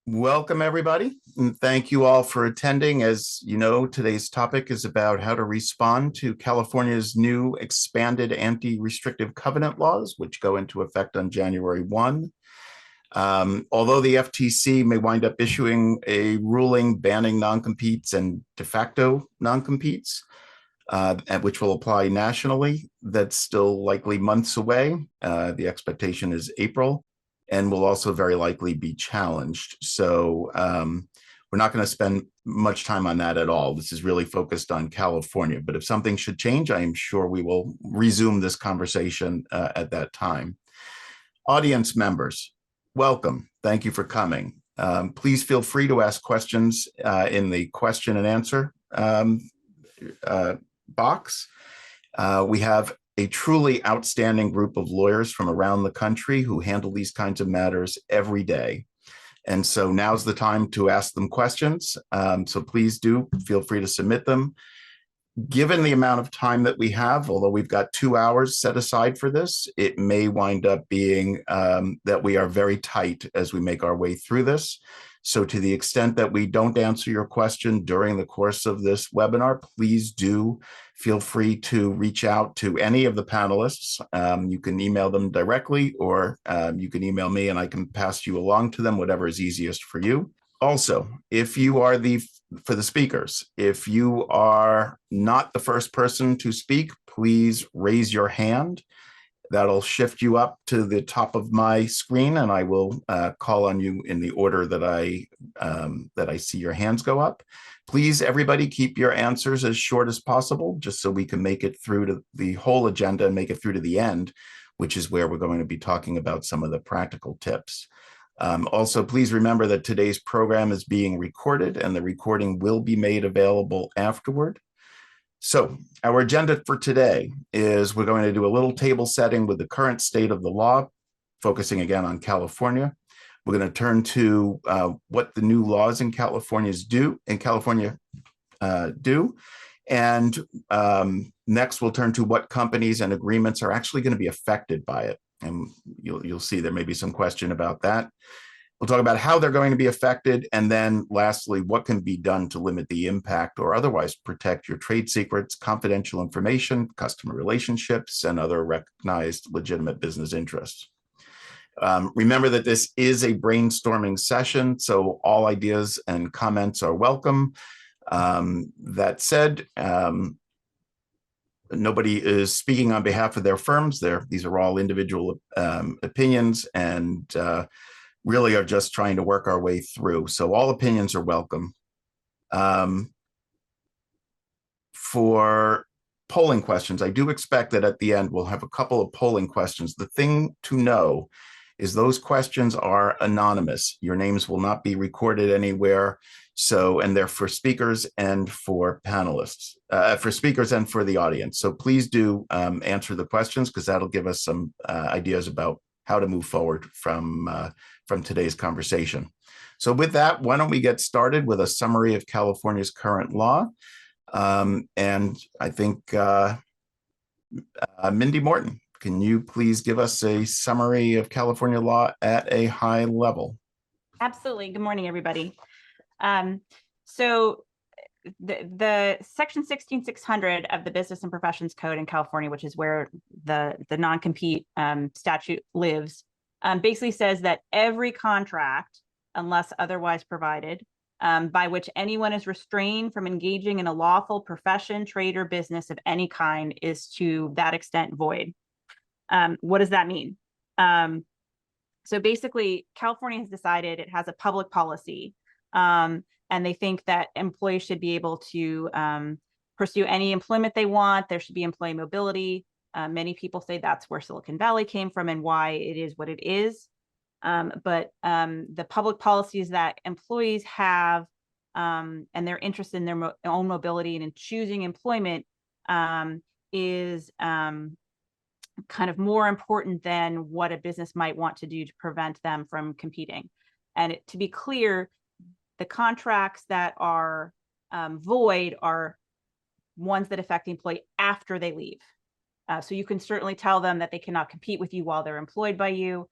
Welcome, everybody, and thank you all for attending. As you know, today's topic is about how to respond to California's new expanded anti-restrictive covenant laws, which go into effect on January 1. Although the FTC may wind up issuing a ruling banning non-competes and de facto non-competes, which will apply nationally, that's still likely months away. The expectation is April, and will also very likely be challenged. So we're not going to spend much time on that at all. This is really focused on California. But if something should change, I am sure we will resume this conversation at that time. Audience members, welcome. Thank you for coming. Please feel free to ask questions in the question and answer box. We have a truly outstanding group of lawyers from around the country who handle these kinds of matters every day. And so now's the time to ask them questions. So please do feel free to submit them. Given the amount of time that we have, although we've got 2 hours set aside for this, it may wind up being that we are very tight as we make our way through this. So to the extent that we don't answer your question during the course of this webinar, please do feel free to reach out to any of the panelists. You can email them directly, or you can email me and I can pass you along to them, whatever is easiest for you. Also, if you are for the speakers, if you are not the first person to speak, please raise your hand. That'll shift you up to the top of my screen, and I will call on you in the order that I see your hands go up. Please, everybody, keep your answers as short as possible, just so we can make it through to the whole agenda and make it through to the end, which is where we're going to be talking about some of the practical tips. Also, please remember that today's program is being recorded, and the recording will be made available afterward. So our agenda for today is we're going to do a little table setting with the current state of the law, focusing again on California. We're going to turn to what the new laws in California do, and next we'll turn to what companies and agreements are actually going to be affected by it. And you'll see there may be some question about that. We'll talk about how they're going to be affected, and then lastly, what can be done to limit the impact or otherwise protect your trade secrets, confidential information, customer relationships, and other recognized legitimate business interests. Remember that this is a brainstorming session, so all ideas and comments are welcome. That said, nobody is speaking on behalf of their firms. These are all individual opinions, and really are just trying to work our way through. So all opinions are welcome. For polling questions, I do expect that at the end we'll have a couple of polling questions. The thing to know is those questions are anonymous. Your names will not be recorded anywhere. So, and they're for speakers and for panelists, for speakers and for the audience. So please do answer the questions, because that'll give us some ideas about how to move forward from today's conversation. So with that, why don't we get started with a summary of California's current law? And I think Mindy Morton, can you please give us a summary of California law at a high level? Absolutely. Good morning, everybody. So the section 16600 of the Business and Professions Code in California, which is where the non-compete statute lives, basically says that every contract, unless otherwise provided, by which anyone is restrained from engaging in a lawful profession, trade, or business of any kind is to that extent void. What does that mean? So basically, California has decided it has a public policy, and they think that employees should be able to pursue any employment they want. There should be employee mobility. Many people say that's where Silicon Valley came from and why it is what it is. But the public policies that employees have and their interest in their own mobility and in choosing employment is kind of more important than what a business might want to do to prevent them from competing. And to be clear, the contracts that are void are ones that affect the employee after they leave. So you can certainly tell them that they cannot compete with you while they're employed by you.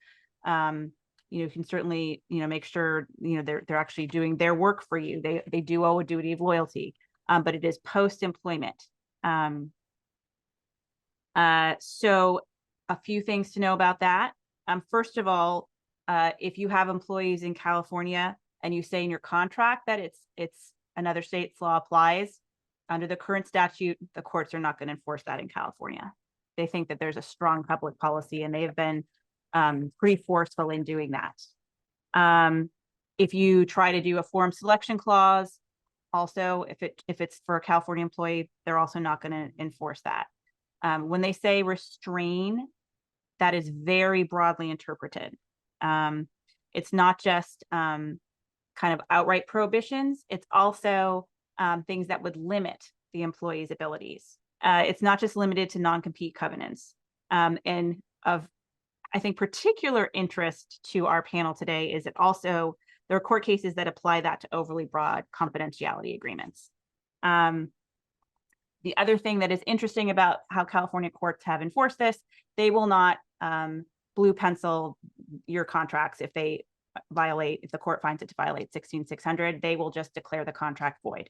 you can certainly, make sure, they're actually doing their work for you. They do owe a duty of loyalty, but it is post-employment. So a few things to know about that. First of all, if you have employees in California and you say in your contract that it's another state's law applies, under the current statute, the courts are not going to enforce that in California. They think that there's a strong public policy, and they have been pretty forceful in doing that. If you try to do a forum selection clause, also, if it's for a California employee, they're also not going to enforce that. When they say restrain, that is very broadly interpreted. It's not just kind of outright prohibitions. It's also things that would limit the employee's abilities. It's not just limited to non-compete covenants. And of, I think, particular interest to our panel today is that also there are court cases that apply that to overly broad confidentiality agreements. The other thing that is interesting about how California courts have enforced this, they will not blue pencil your contracts if they violate, if the court finds it to violate 16600, they will just declare the contract void.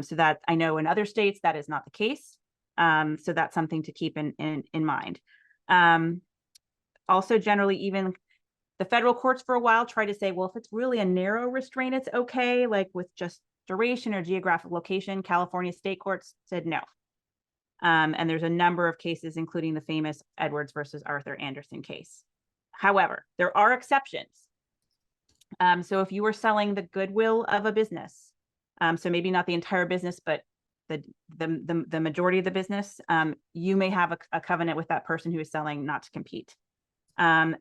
So that I know in other states that is not the case. So that's something to keep in mind. Also, generally, even the federal courts for a while try to say, well, if it's really a narrow restraint, it's okay, like with just duration or geographic location. California state courts said no. And there's a number of cases, including the famous Edwards versus Arthur Anderson case. However, there are exceptions. So if you were selling the goodwill of a business, so maybe not the entire business, but the majority of the business, you may have a covenant with that person who is selling not to compete. And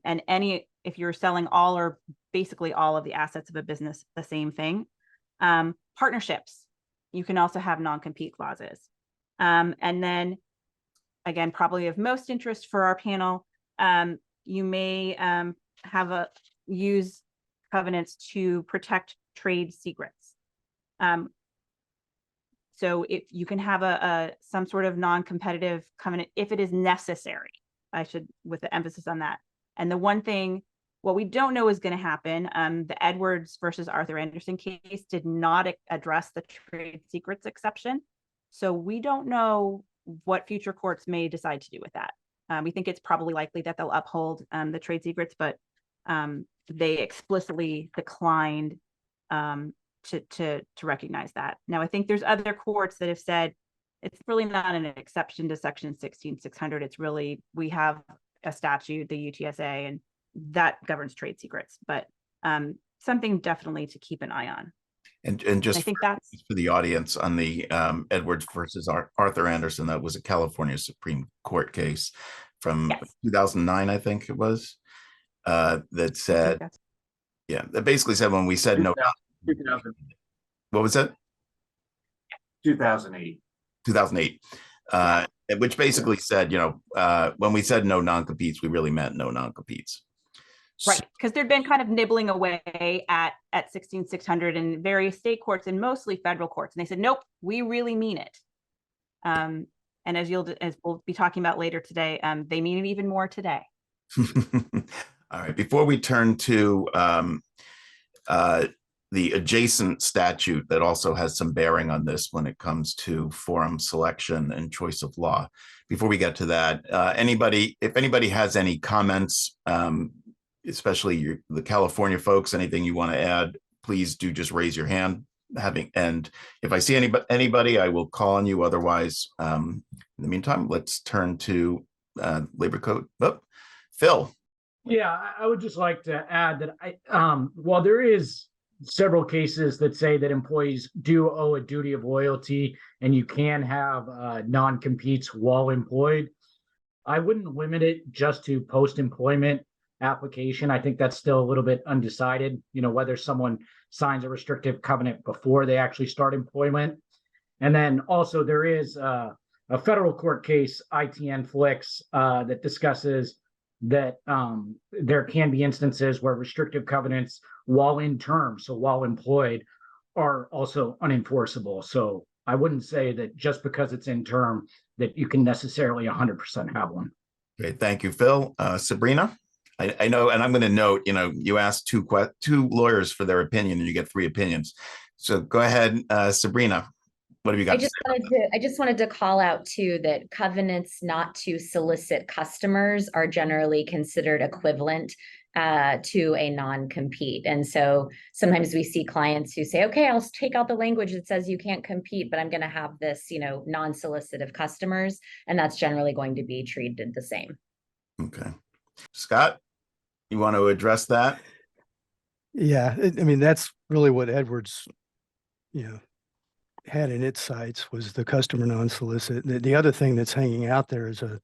if you're selling all or basically all of the assets of a business, the same thing. Partnerships, you can also have non-compete clauses. And then, again, probably of most interest for our panel, you may use covenants to protect trade secrets. So if you can have some sort of non-competitive covenant if it is necessary, with the emphasis on that. And the one thing, what we don't know is going to happen, the Edwards versus Arthur Anderson case did not address the trade secrets exception. So we don't know what future courts may decide to do with that. We think it's probably likely that they'll uphold the trade secrets, but they explicitly declined to recognize that. Now, I think there's other courts that have said it's really not an exception to section 16600. It's really, we have a statute, the UTSA, and that governs trade secrets, but something definitely to keep an eye on. And just I think that's for the audience on the Edwards versus Arthur Anderson, that was a California Supreme Court case from 2009, I think it was, that said, that basically said when we said no. 2000. What was that? 2008. 2008. Which basically said, when we said no non-competes, we really meant no non-competes. Right, because there'd been kind of nibbling away at 16600 in various state courts and mostly federal courts, and they said, nope, we really mean it. And as we'll be talking about later today, they mean it even more today. All right, before we turn to the adjacent statute that also has some bearing on this when it comes to forum selection and choice of law. Before we get to that, if anybody has any comments, especially the California folks, anything you want to add, please do just raise your hand. And if I see anybody, I will call on you. Otherwise, in the meantime, let's turn to labor code. Oh, Phil. Yeah, I would just like to add that while there is several cases that say that employees do owe a duty of loyalty and you can have non-competes while employed, I wouldn't limit it just to post-employment application. I think that's still a little bit undecided, whether someone signs a restrictive covenant before they actually start employment. And then also there is a federal court case, ITN Flicks, that discusses that there can be instances where restrictive covenants while in term, so while employed, are also unenforceable. So I wouldn't say that just because it's in term that you can necessarily 100% have one. Great, thank you, Phil. Sabrina, I know, and I'm going to note, you asked two lawyers for their opinion, and you get 3 opinions. So go ahead, Sabrina. What have you got? I just wanted to call out too that covenants not to solicit customers are generally considered equivalent to a non-compete. And so sometimes we see clients who say, okay, I'll take out the language that says you can't compete, but I'm going to have this, non-solicitive customers, and that's generally going to be treated the same. Okay. Scott, you want to address that? Yeah, I mean, that's really what Edwards, had in its sights was the customer non-solicit. The other thing that's hanging out there is an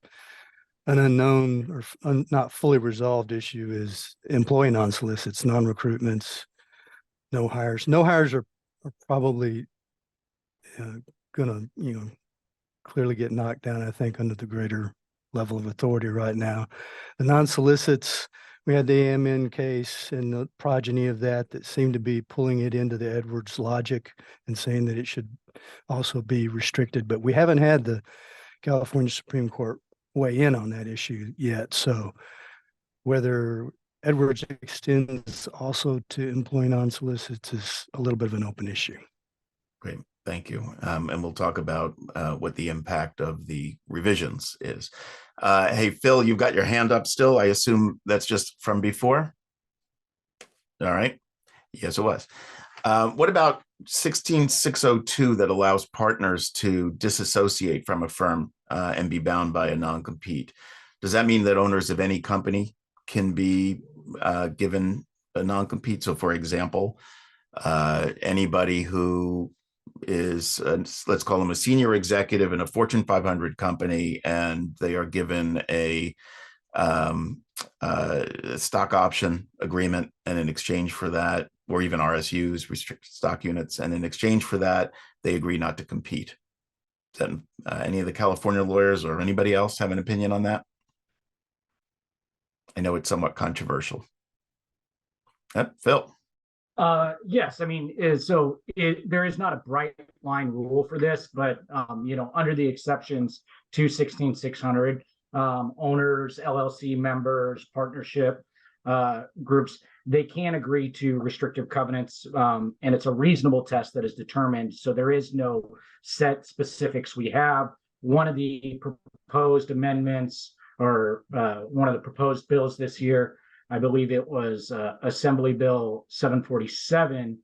unknown or not fully resolved issue is employee non-solicits, non-recruitments, no hires. No hires are probably going to, clearly get knocked down, I think, under the greater level of authority right now. The non-solicits, we had the AMN case and the progeny of that seemed to be pulling it into the Edwards logic and saying that it should also be restricted. But we haven't had the California Supreme Court weigh in on that issue yet. So whether Edwards extends also to employee non-solicits is a little bit of an open issue. Great. Thank you. And we'll talk about what the impact of the revisions is. Hey, Phil, you've got your hand up still. I assume that's just from before. All right. Yes, it was. What about 16602 that allows partners to disassociate from a firm and be bound by a non-compete? Does that mean that owners of any company can be given a non-compete? So, for example, anybody who is, let's call them a senior executive in a Fortune 500 company, and they are given a stock option agreement, and in exchange for that, or even RSUs, restricted stock units, and in exchange for that, they agree not to compete. Then any of the California lawyers or anybody else have an opinion on that? I know it's somewhat controversial. Phil. Yes, I mean, there is not a bright line rule for this, but under the exceptions to 16600, owners, LLC members, partnership groups, they can agree to restrictive covenants, and it's a reasonable test that is determined. So there is no set specifics. We have one of the proposed amendments, or one of the proposed bills this year, I believe it was Assembly Bill 747,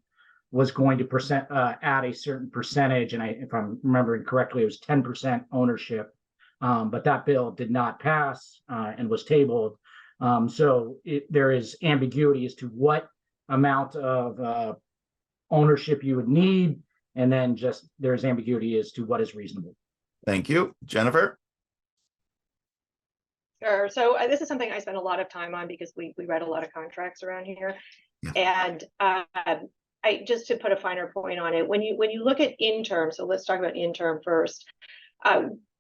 was going to add a certain percentage, and if I'm remembering correctly, it was 10% ownership. But that bill did not pass and was tabled. So there is ambiguity as to what amount of ownership you would need, and then just there's ambiguity as to what is reasonable. Thank you. Jennifer? Sure. So this is something I spend a lot of time on because we read a lot of contracts around here. Yeah. And I just to put a finer point on it, when you look at interim, so let's talk about interim first.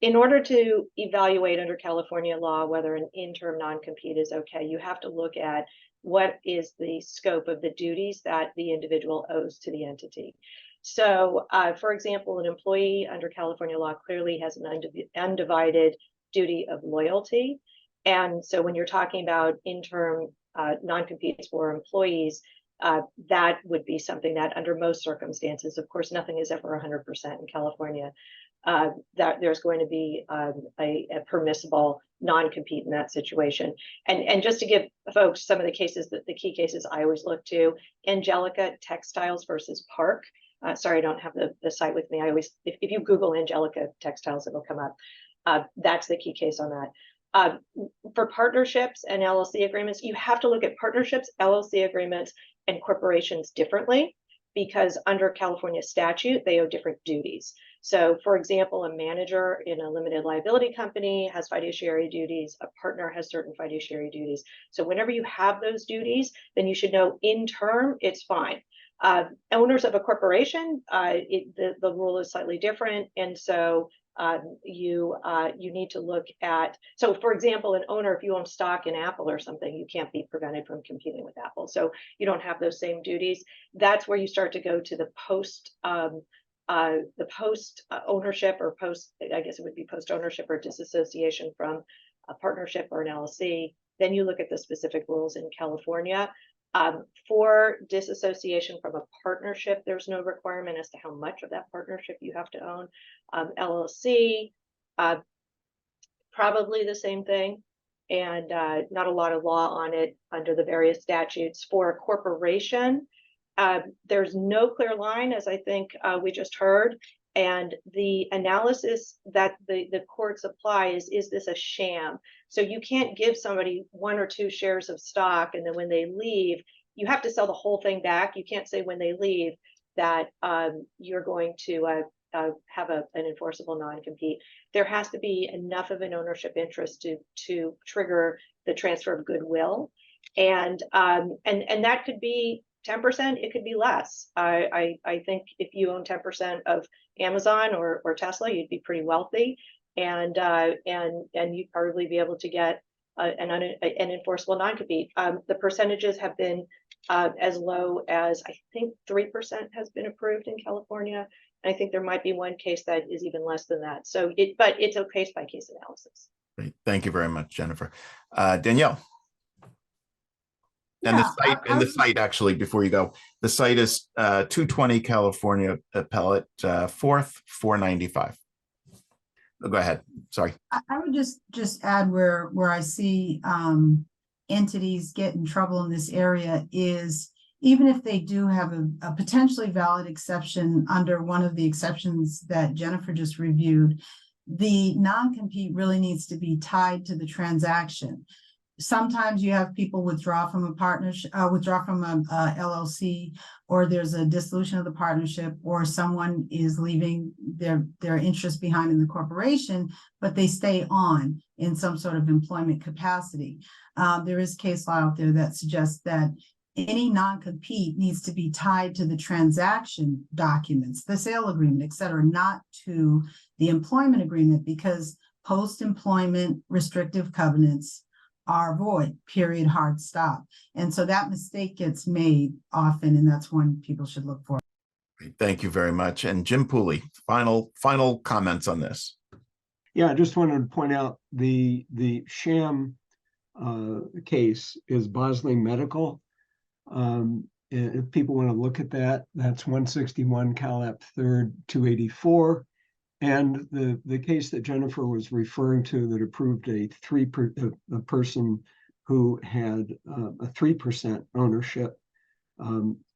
In order to evaluate under California law whether an interim non-compete is okay, you have to look at what is the scope of the duties that the individual owes to the entity. So, for example, an employee under California law clearly has an undivided duty of loyalty. And so when you're talking about interim non-competes for employees, that would be something that under most circumstances, of course, nothing is ever 100% in California, that there's going to be a permissible non-compete in that situation. And just to give folks some of the cases, the key cases I always look to, Angelica Textiles versus Park. Sorry, I don't have the site with me. I always, if you Google Angelica Textiles, it'll come up. That's the key case on that. For partnerships and LLC agreements, you have to look at partnerships, LLC agreements, and corporations differently, because under California statute, they owe different duties. So, for example, a manager in a limited liability company has fiduciary duties, a partner has certain fiduciary duties. So whenever you have those duties, then you should know in term, it's fine. Owners of a corporation, the rule is slightly different. And so you need to look at, so for example, an owner, if you own stock in Apple or something, you can't be prevented from competing with Apple. So you don't have those same duties. That's where you start to go to the post ownership, or post, I guess it would be post ownership or disassociation from a partnership or an LLC then you look at the specific rules in California. For disassociation from a partnership, there's no requirement as to how much of that partnership you have to own. LLC, probably the same thing, and not a lot of law on it under the various statutes. For a corporation, there's no clear line, as I think we just heard, and the analysis that the courts apply is this a sham? So you can't give somebody 1 or 2 shares of stock, and then when they leave, you have to sell the whole thing back. You can't say when they leave that you're going to have an enforceable non-compete. There has to be enough of an ownership interest to trigger the transfer of goodwill, and that could be 10%. It could be less. I think if you own 10% of Amazon or Tesla, you'd be pretty wealthy, and you'd probably be able to get an enforceable non-compete. The percentages have been as low as, I think, 3% has been approved in California. I think there might be one case that is even less than that. So but it's a case by case analysis. Great. Thank you very much, Jennifer. Danielle. And Yeah, the site actually, before you go, the site is 220 California Appellate 4th, 495. Go ahead. Sorry. I would just add where I see entities get in trouble in this area is, even if they do have a potentially valid exception under one of the exceptions that Jennifer just reviewed, the non-compete really needs to be tied to the transaction. Sometimes you have people withdraw from a partnership, withdraw from a LLC, or there's a dissolution of the partnership, or someone is leaving their interest behind in the corporation, but they stay on in some sort of employment capacity. There is case law out there that suggests that any non-compete needs to be tied to the transaction documents, the sale agreement, et cetera, not to the employment agreement, because post-employment restrictive covenants are void, period, hard stop. And so that mistake gets made often, and that's one people should look for. Thank you very much. And Jim Pooley, final comments on this. Yeah, I just wanted to point out the sham case is Bosling Medical. If people want to look at that, that's 161 Calap 3rd 284. And the case that Jennifer was referring to that approved a person who had a 3% ownership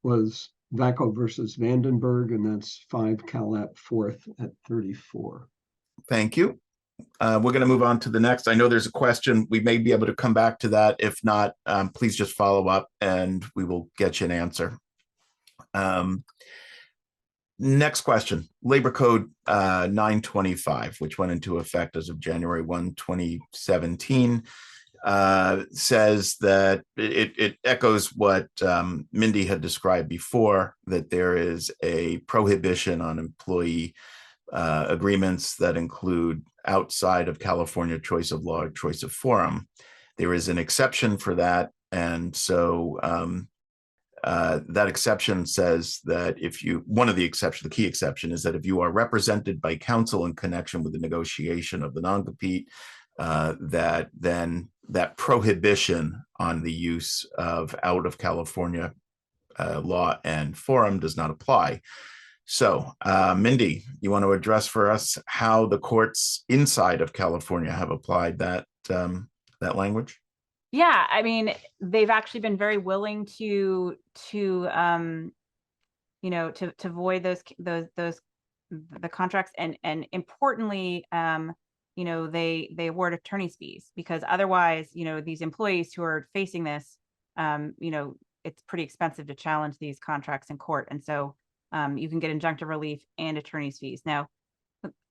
was Vacco versus Vandenberg, and that's 5 Calap 4th at 34. Thank you. We're going to move on to the next. I know there's a question. We may be able to come back to that. If not, please just follow up and we will get you an answer. Next question, Labor Code 925, which went into effect as of January 1, 2017, says that it echoes what Mindy had described before, that there is a prohibition on employee agreements that include outside of California choice of law or choice of forum. There is an exception for that. And so that exception says that the key exception is that if you are represented by counsel in connection with the negotiation of the non-compete, that prohibition on the use of out of California law and forum does not apply. So, Mindy, you want to address for us how the courts inside of California have applied that language? Yeah, I mean, they've actually been very willing to void the contracts, and importantly, they award attorney's fees, because otherwise, these employees who are facing this, it's pretty expensive to challenge these contracts in court, and so you can get injunctive relief and attorney's fees. Now,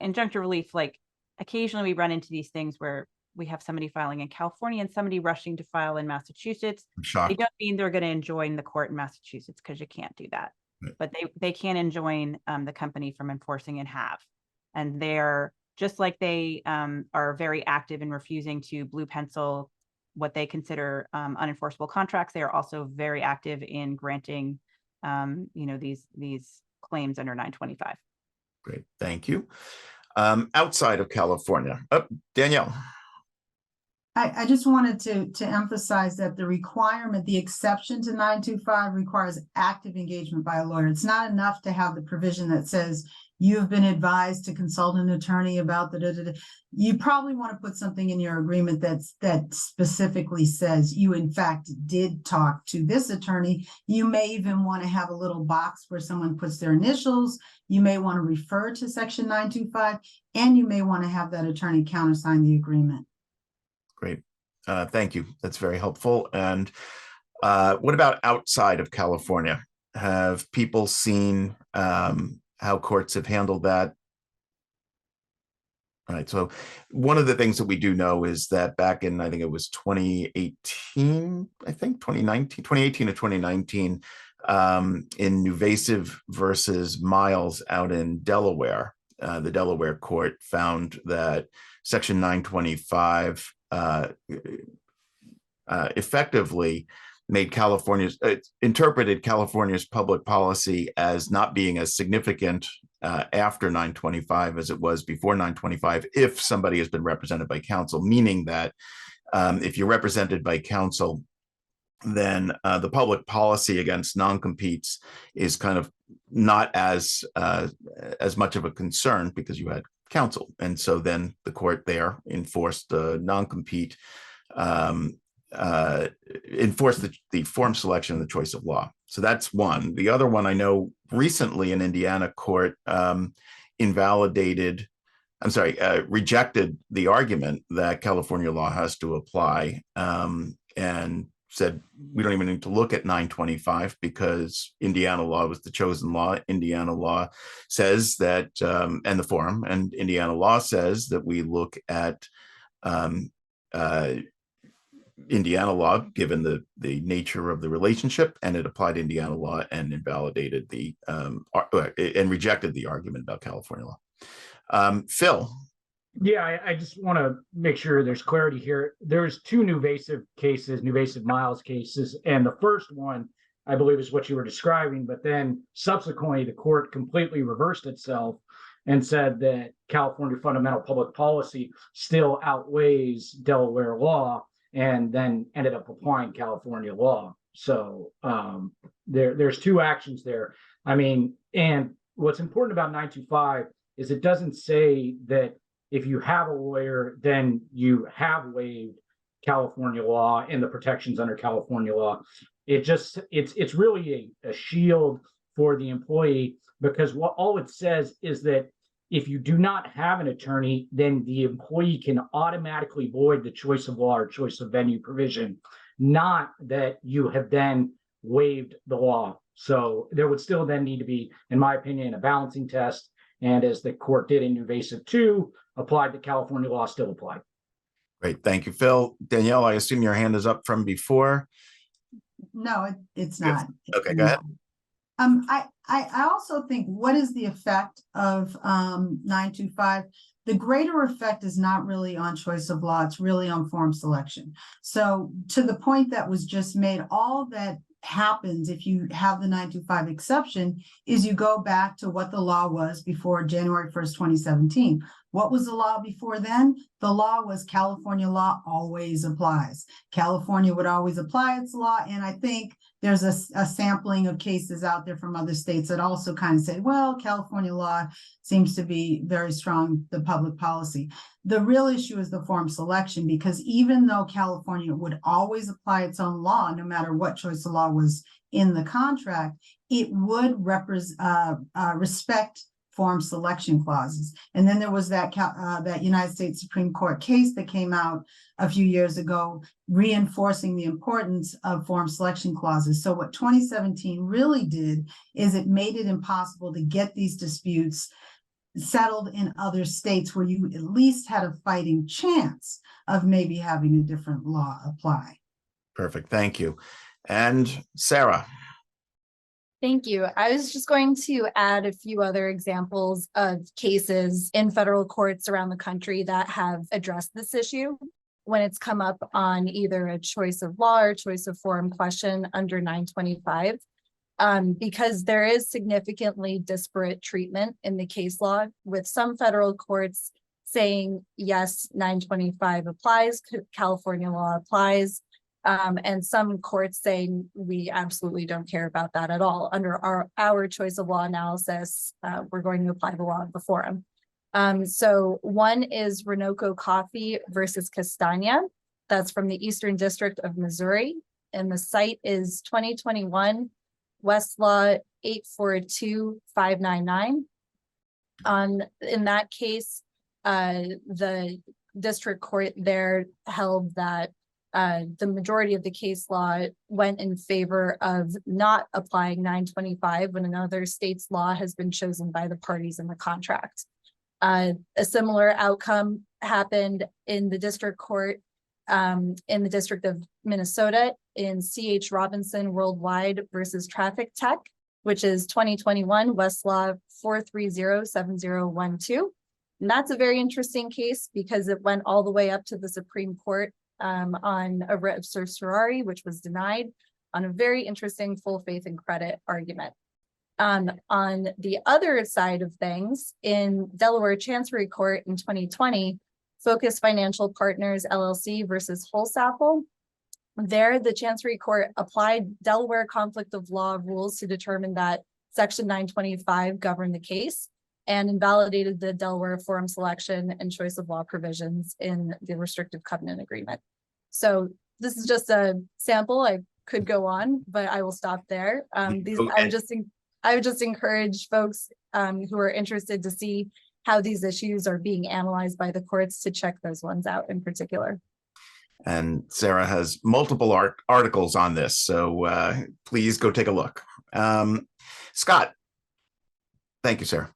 injunctive relief, like occasionally we run into these things where we have somebody filing in California and somebody rushing to file in Massachusetts. They don't mean they're going to enjoin the court in Massachusetts, because you can't do that. Right. But they can enjoin the company from enforcing and have. And they're just like they are very active in refusing to blue pencil what they consider unenforceable contracts. They are also very active in granting these claims under 925. Great, thank you. Outside of California, Danielle. I just wanted to emphasize that the requirement, the exception to 925 requires active engagement by a lawyer. It's not enough to have the provision that says you've been advised to consult an attorney about the. You probably want to put something in your agreement that specifically says you in fact did talk to this attorney. You may even want to have a little box where someone puts their initials. You may want to refer to section 925, and you may want to have that attorney countersign the agreement. Great. Thank you. That's very helpful. And what about outside of California? Have people seen how courts have handled that? All right. So one of the things that we do know is that back in, I think it was 2018, 2018 or 2019, in Nuvasiv versus Miles out in Delaware, the Delaware court found that Section 925 effectively made interpreted California's public policy as not being as significant after 925 as it was before 925 if somebody has been represented by counsel, meaning that if you're represented by counsel, then the public policy against non-competes is kind of not as much of a concern because you had counsel. And so then the court there enforced the non-compete, enforced the form selection and the choice of law. So that's one. The other one I know recently an Indiana court rejected the argument that California law has to apply and said, we don't even need to look at 925 because Indiana law was the chosen law. Indiana law says that, and the forum, and Indiana law says that we look at Indiana law, given the nature of the relationship, and it applied Indiana law and invalidated and rejected the argument about California law. Phil. Yeah, I just want to make sure there's clarity here. There's two Nuvasiv cases, Nuvasiv Miles cases, and the first one, I believe, is what you were describing, but then subsequently the court completely reversed itself and said that California fundamental public policy still outweighs Delaware law, and then ended up applying California law. So there's two actions there. I mean, and what's important about 925 is it doesn't say that if you have a lawyer, then you have waived California law and the protections under California law. It's really a shield for the employee, because all it says is that if you do not have an attorney, then the employee can automatically void the choice of law or choice of venue provision, not that you have then waived the law. So there would still then need to be, in my opinion, a balancing test. And as the court did in Nuvasiv 2, applied to California law, still applied. Great. Thank you, Phil. Danielle, I assume your hand is up from before. No, it's not. Okay, go ahead. I also think, what is the effect of 925? The greater effect is not really on choice of law, it's really on form selection. So to the point that was just made, all that happens if you have the 925 exception is you go back to what the law was before January 1st, 2017. What was the law before then? The law was California law always applies. California would always apply its law. And I think there's a sampling of cases out there from other states that also kind of say, well, California law seems to be very strong, the public policy. The real issue is the form selection, because even though California would always apply its own law, no matter what choice of law was in the contract, it would respect form selection clauses. And then there was that United States Supreme Court case that came out a few years ago, reinforcing the importance of form selection clauses. So what 2017 really did is it made it impossible to get these disputes settled in other states where you at least had a fighting chance of maybe having a different law apply. Perfect. Thank you. And Sarah. Thank you. I was just going to add a few other examples of cases in federal courts around the country that have addressed this issue when it's come up on either a choice of law or choice of forum question under 925, because there is significantly disparate treatment in the case law, with some federal courts saying, yes, 925 applies, California law applies. And some courts saying we absolutely don't care about that at all. Under our choice of law analysis, we're going to apply the law before them. So one is Renoco Coffee versus Castagna. That's from the Eastern District of Missouri. And the site is 2021 Westlaw 842599. In that case, the district court there held that the majority of the case law went in favor of not applying 925 when another state's law has been chosen by the parties in the contract. A similar outcome happened in the district court in the District of Minnesota in C.H. Robinson Worldwide versus Traffic Tech, which is 2021 Westlaw 4307012. And that's a very interesting case because it went all the way up to the Supreme Court on a writ of certiorari, which was denied on a very interesting full faith and credit argument. On the other side of things, in Delaware Chancery Court in 2020, Focus Financial Partners LLC versus Holsapple. There, the Chancery Court applied Delaware conflict of law rules to determine that Section 925 governed the case and invalidated the Delaware forum selection and choice of law provisions in the restrictive covenant agreement. So this is just a sample. I could go on, but I will stop there. I would just encourage folks who are interested to see how these issues are being analyzed by the courts to check those ones out in particular. And Sarah has multiple articles on this, so please go take a look. Scott, thank you, Sarah.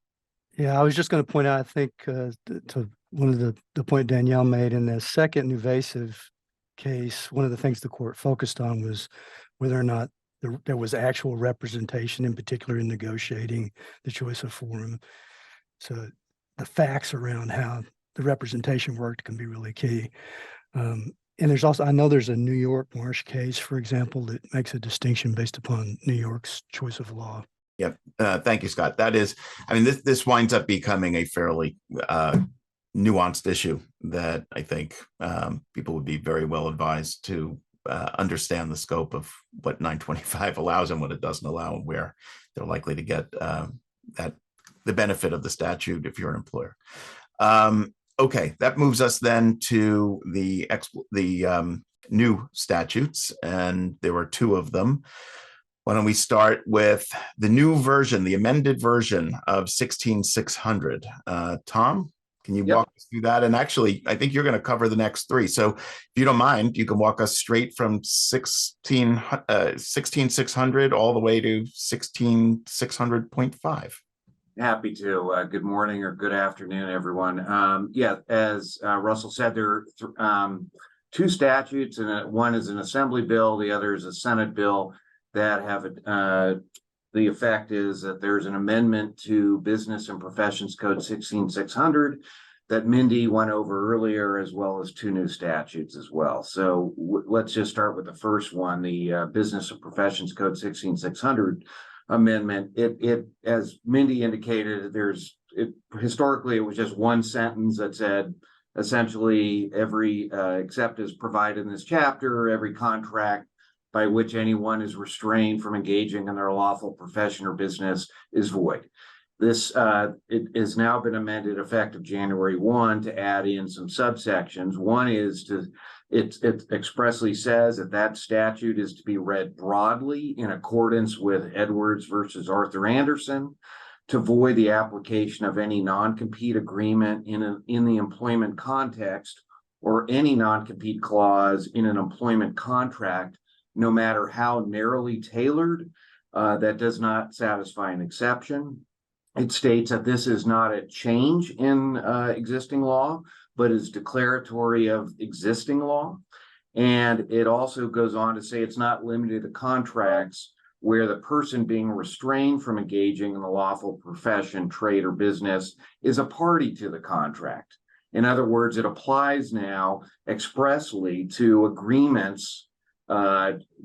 Yeah, I was just going to point out, I think, to one of the point Danielle made in the second invasive case, one of the things the court focused on was whether or not there was actual representation, in particular in negotiating the choice of forum. So the facts around how the representation worked can be really key. And there's also, I know there's a New York Marsh case, for example, that makes a distinction based upon New York's choice of law. Yep. Thank you, Scott. That is, I mean, this winds up becoming a fairly nuanced issue that I think people would be very well advised to understand the scope of what 925 allows and what it doesn't allow, and where they're likely to get the benefit of the statute if you're an employer. Okay, that moves us then to the new statutes, and there were two of them. Why don't we start with the new version, the amended version of 16600? Tom, can you walk us through that? And actually, I think you're going to cover the next three. So if you don't mind, you can walk us straight from 16600 all the way to 16600.5. Happy to. Good morning or good afternoon, everyone. Yeah, as Russell said, there are two statutes, and one is an Assembly bill, the other is a Senate bill that have the effect is that there's an amendment to Business and Professions Code 16600 that Mindy went over earlier, as well as two new statutes as well. So let's just start with the first one, the Business and Professions Code 16600 amendment. It as Mindy indicated, historically it was just one sentence that said essentially every except as provided in this chapter, every contract by which anyone is restrained from engaging in their lawful profession or business is void. This it has now been amended effective January 1 to add in some subsections. One is it expressly says that statute is to be read broadly in accordance with Edwards versus Arthur Anderson to void the application of any non-compete agreement in the employment context or any non-compete clause in an employment contract, no matter how narrowly tailored, that does not satisfy an exception. It states that this is not a change in existing law, but is declaratory of existing law. And it also goes on to say it's not limited to contracts where the person being restrained from engaging in the lawful profession, trade, or business is a party to the contract. In other words, it applies now expressly to agreements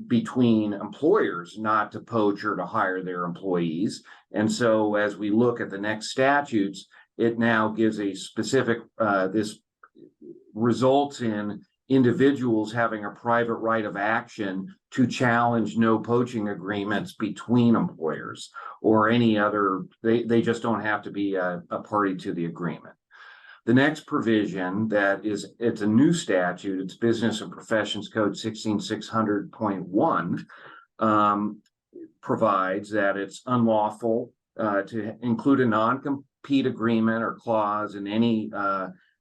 between employers not to poach or to hire their employees. And so as we look at the next statutes, it now gives a specific, this results in individuals having a private right of action to challenge no poaching agreements between employers or any other, they just don't have to be a party to the agreement. The next provision that is, it's a new statute, it's Business and Professions Code 16600.1, provides that it's unlawful to include a non-compete agreement or clause in any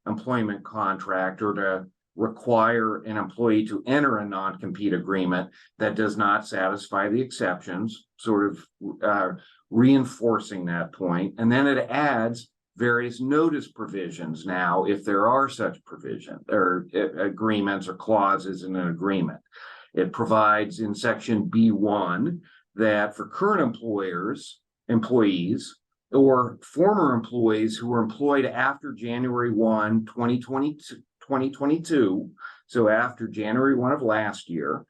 employment contract, or to require an employee to enter a non-compete agreement that does not satisfy the exceptions, sort of reinforcing that point. And then it adds various notice provisions now, if there are such provisions or agreements or clauses in an agreement. It provides in section B1 that for current employees, or former employees who were employed after January 1, 2022, so after January 1 of last year,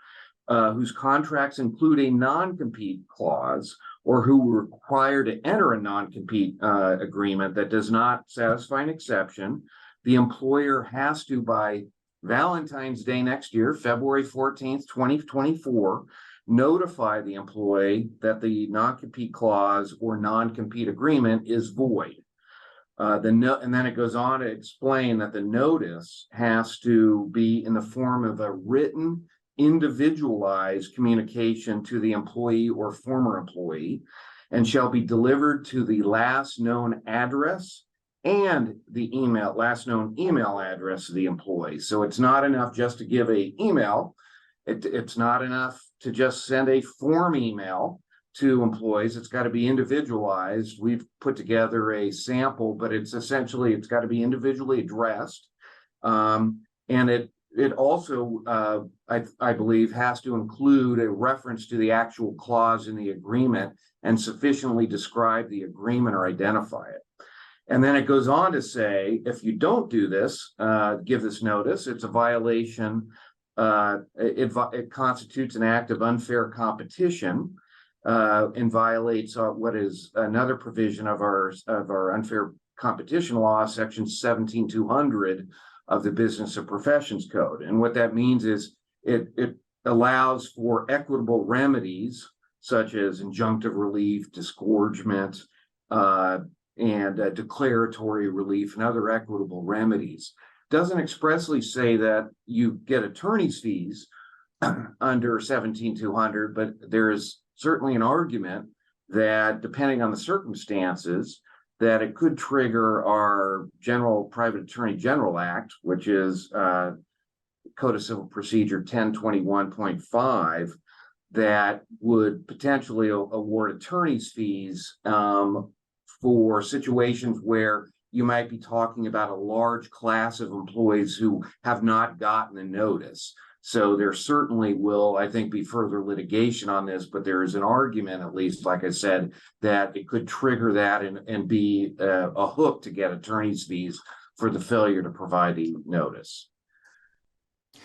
whose contracts include a non-compete clause, or who were required to enter a non-compete agreement that does not satisfy an exception, the employer has to, by Valentine's Day next year, February 14th, 2024, notify the employee that the non-compete clause or non-compete agreement is void. And then it goes on to explain that the notice has to be in the form of a written, individualized communication to the employee or former employee, and shall be delivered to the last known address and the last known email address of the employee. So it's not enough just to give an email. It's not enough to just send a form email to employees. It's got to be individualized. We've put together a sample, but it's got to be individually addressed. And it also, I believe, has to include a reference to the actual clause in the agreement and sufficiently describe the agreement or identify it. And then it goes on to say, if you don't do this, give this notice, it's a violation. It constitutes an act of unfair competition and violates what is another provision of our unfair competition law, section 17200 of the Business and Professions Code. And what that means is it allows for equitable remedies such as injunctive relief, disgorgement, and declaratory relief and other equitable remedies. Doesn't expressly say that you get attorney's fees under 17200, but there is certainly an argument that, depending on the circumstances, that it could trigger our Private Attorney General Act, which is Code of Civil Procedure 1021.5, that would potentially award attorney's fees for situations where you might be talking about a large class of employees who have not gotten a notice. So there certainly will, I think, be further litigation on this, but there is an argument, at least, like I said, that it could trigger that and be a hook to get attorney's fees for the failure to provide the notice.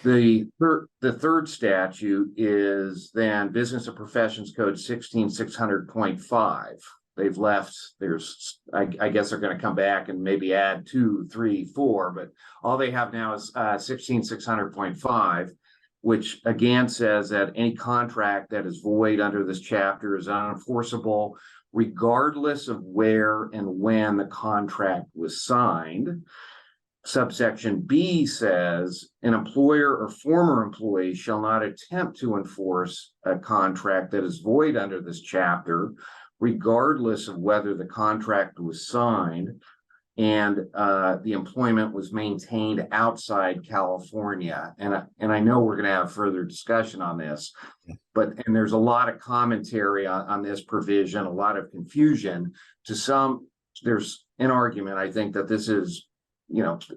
The third statute is then Business and Professions Code 16600.5. They've left, I guess they're going to come back and maybe add 2, 3, 4, but all they have now is 16600.5, which again says that any contract that is void under this chapter is unenforceable regardless of where and when the contract was signed. Subsection B says an employer or former employee shall not attempt to enforce a contract that is void under this chapter, regardless of whether the contract was signed and the employment was maintained outside California. And I know we're going to have further discussion on this, and there's a lot of commentary on this provision, a lot of confusion. To some, there's an argument, I think, that this is,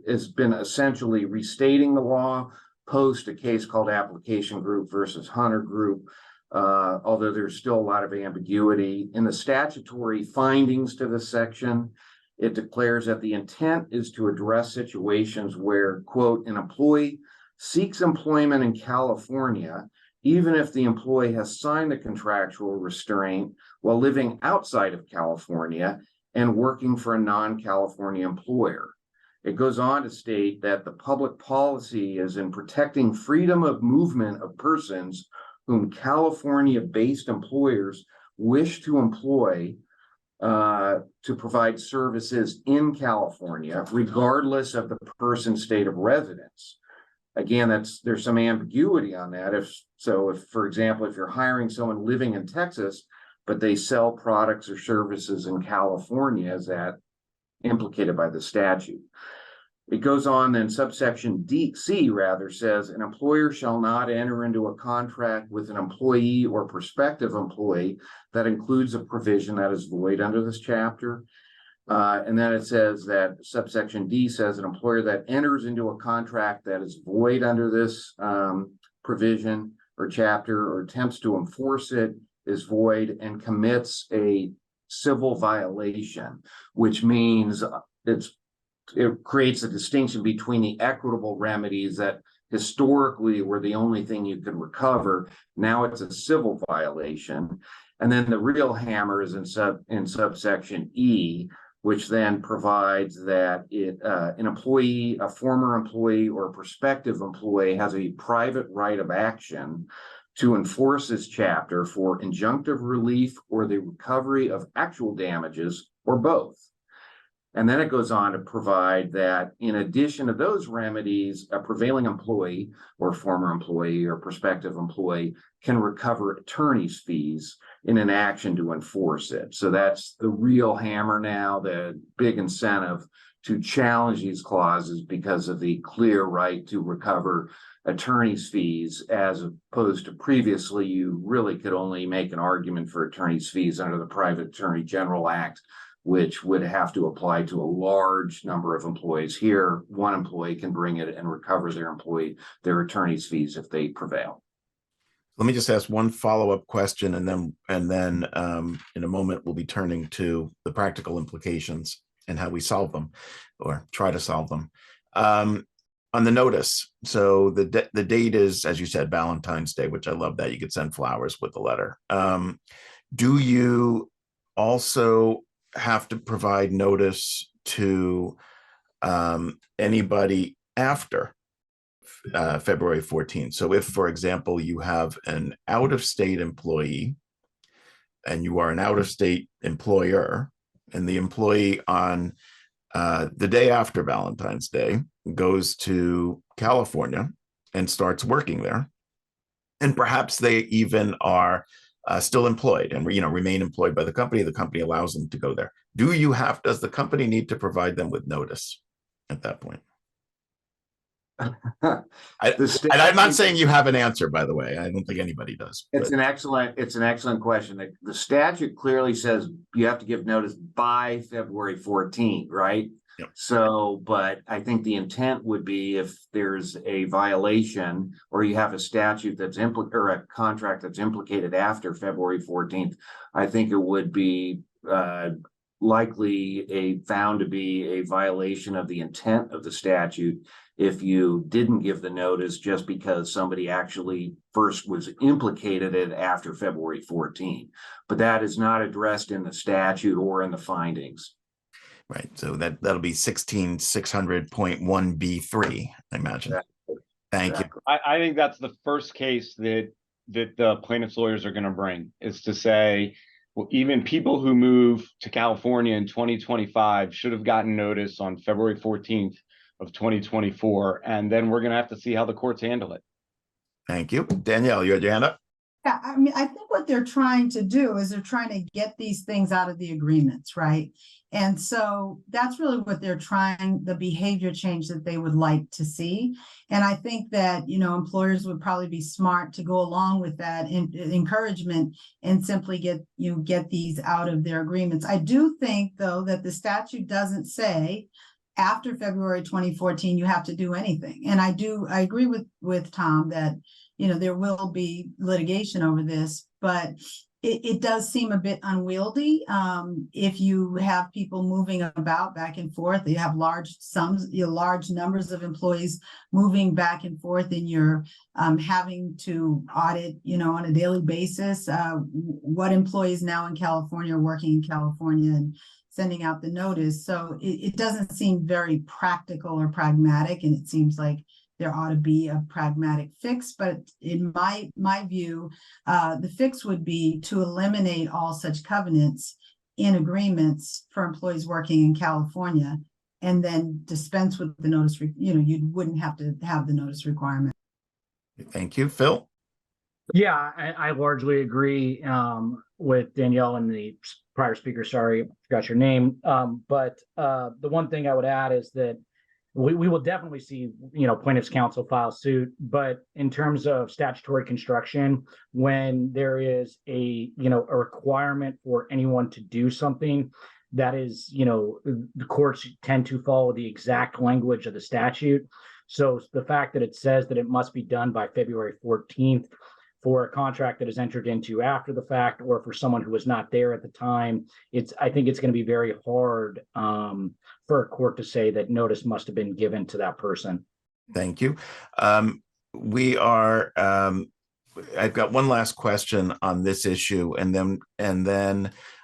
has been essentially restating the law post a case called Application Group versus Hunter Group. Although there's still a lot of ambiguity in the statutory findings to this section, it declares that the intent is to address situations where, quote, an employee seeks employment in California, even if the employee has signed the contractual restraint while living outside of California, and working for a non-California employer. It goes on to state that the public policy is in protecting freedom of movement of persons whom California-based employers wish to employ to provide services in California, regardless of the person's state of residence. Again, there's some ambiguity on that. If, for example, if you're hiring someone living in Texas, but they sell products or services in California, is that implicated by the statute? It goes on, then subsection C rather says an employer shall not enter into a contract with an employee or prospective employee that includes a provision that is void under this chapter. And then it says that subsection D says an employer that enters into a contract that is void under this provision or chapter or attempts to enforce it is void and commits a civil violation, which means it creates a distinction between the equitable remedies that historically were the only thing you could recover. Now it's a civil violation. And then the real hammer is in subsection E, which then provides that an employee, a former employee or a prospective employee has a private right of action to enforce this chapter for injunctive relief or the recovery of actual damages or both. And then it goes on to provide that in addition to those remedies, a prevailing employee or former employee or prospective employee can recover attorney's fees in an action to enforce it. So that's the real hammer now, the big incentive to challenge these clauses because of the clear right to recover attorney's fees, as opposed to previously, you really could only make an argument for attorney's fees under the Private Attorney General Act, which would have to apply to a large number of employees. Here, one employee can bring it and recover their attorney's fees if they prevail. Let me just ask one follow-up question, and then in a moment we'll be turning to the practical implications and how we solve them or try to solve them. On the notice, so the date is, as you said, Valentine's Day, which I love that you could send flowers with the letter. Do you also have to provide notice to anybody after February 14th? So if, for example, you have an out-of-state employee and you are an out-of-state employer, and the employee on the day after Valentine's Day goes to California and starts working there, and perhaps they even are still employed and remain employed by the company allows them to go there. Does the company need to provide them with notice at that point? And I'm not saying you have an answer, by the way. I don't think anybody does. It's an excellent question. The statute clearly says you have to give notice by February 14th, right? Yep. So, but I think the intent would be if there's a violation or you have a statute that's or a contract that's implicated after February 14th, I think it would be likely found to be a violation of the intent of the statute if you didn't give the notice just because somebody actually first was implicated in after February 14th. But that is not addressed in the statute or in the findings. Right. So that'll be 16600.1B3, I imagine. Exactly. Thank you. I think that's the first case that the plaintiff's lawyers are going to bring, is to say, well, even people who move to California in 2025 should have gotten notice on February 14th of 2024, and then we're going to have to see how the courts handle it. Thank you. Danielle, you had your hand up? Yeah, I mean, I think what they're trying to do is they're trying to get these things out of the agreements, right? And so that's really what they're trying, the behavior change that they would like to see. And I think that, employers would probably be smart to go along with that encouragement and simply get these out of their agreements. I do think, though, that the statute doesn't say after February 2014, you have to do anything. And I agree with Tom that, there will be litigation over this, but it does seem a bit unwieldy. If you have people moving about back and forth, you have large numbers of employees moving back and forth, and you're having to audit, on a daily basis, what employees now in California are working in California. And sending out the notice. So it doesn't seem very practical or pragmatic, and it seems like there ought to be a pragmatic fix. But in my view, the fix would be to eliminate all such covenants in agreements for employees working in California, and then dispense with the notice. You wouldn't have to have the notice requirement. Thank you, Phil. Yeah, I largely agree with Danielle and the prior speaker. Sorry, I forgot your name. But the one thing I would add is that we will definitely see, plaintiffs' counsel file suit. But in terms of statutory construction, when there is a requirement for anyone to do something, that is, the courts tend to follow the exact language of the statute. So the fact that it says that it must be done by February 14th for a contract that is entered into after the fact, or for someone who was not there at the time, I think it's going to be very hard for a court to say that notice must have been given to that person. Thank you. I've got one last question on this issue, and then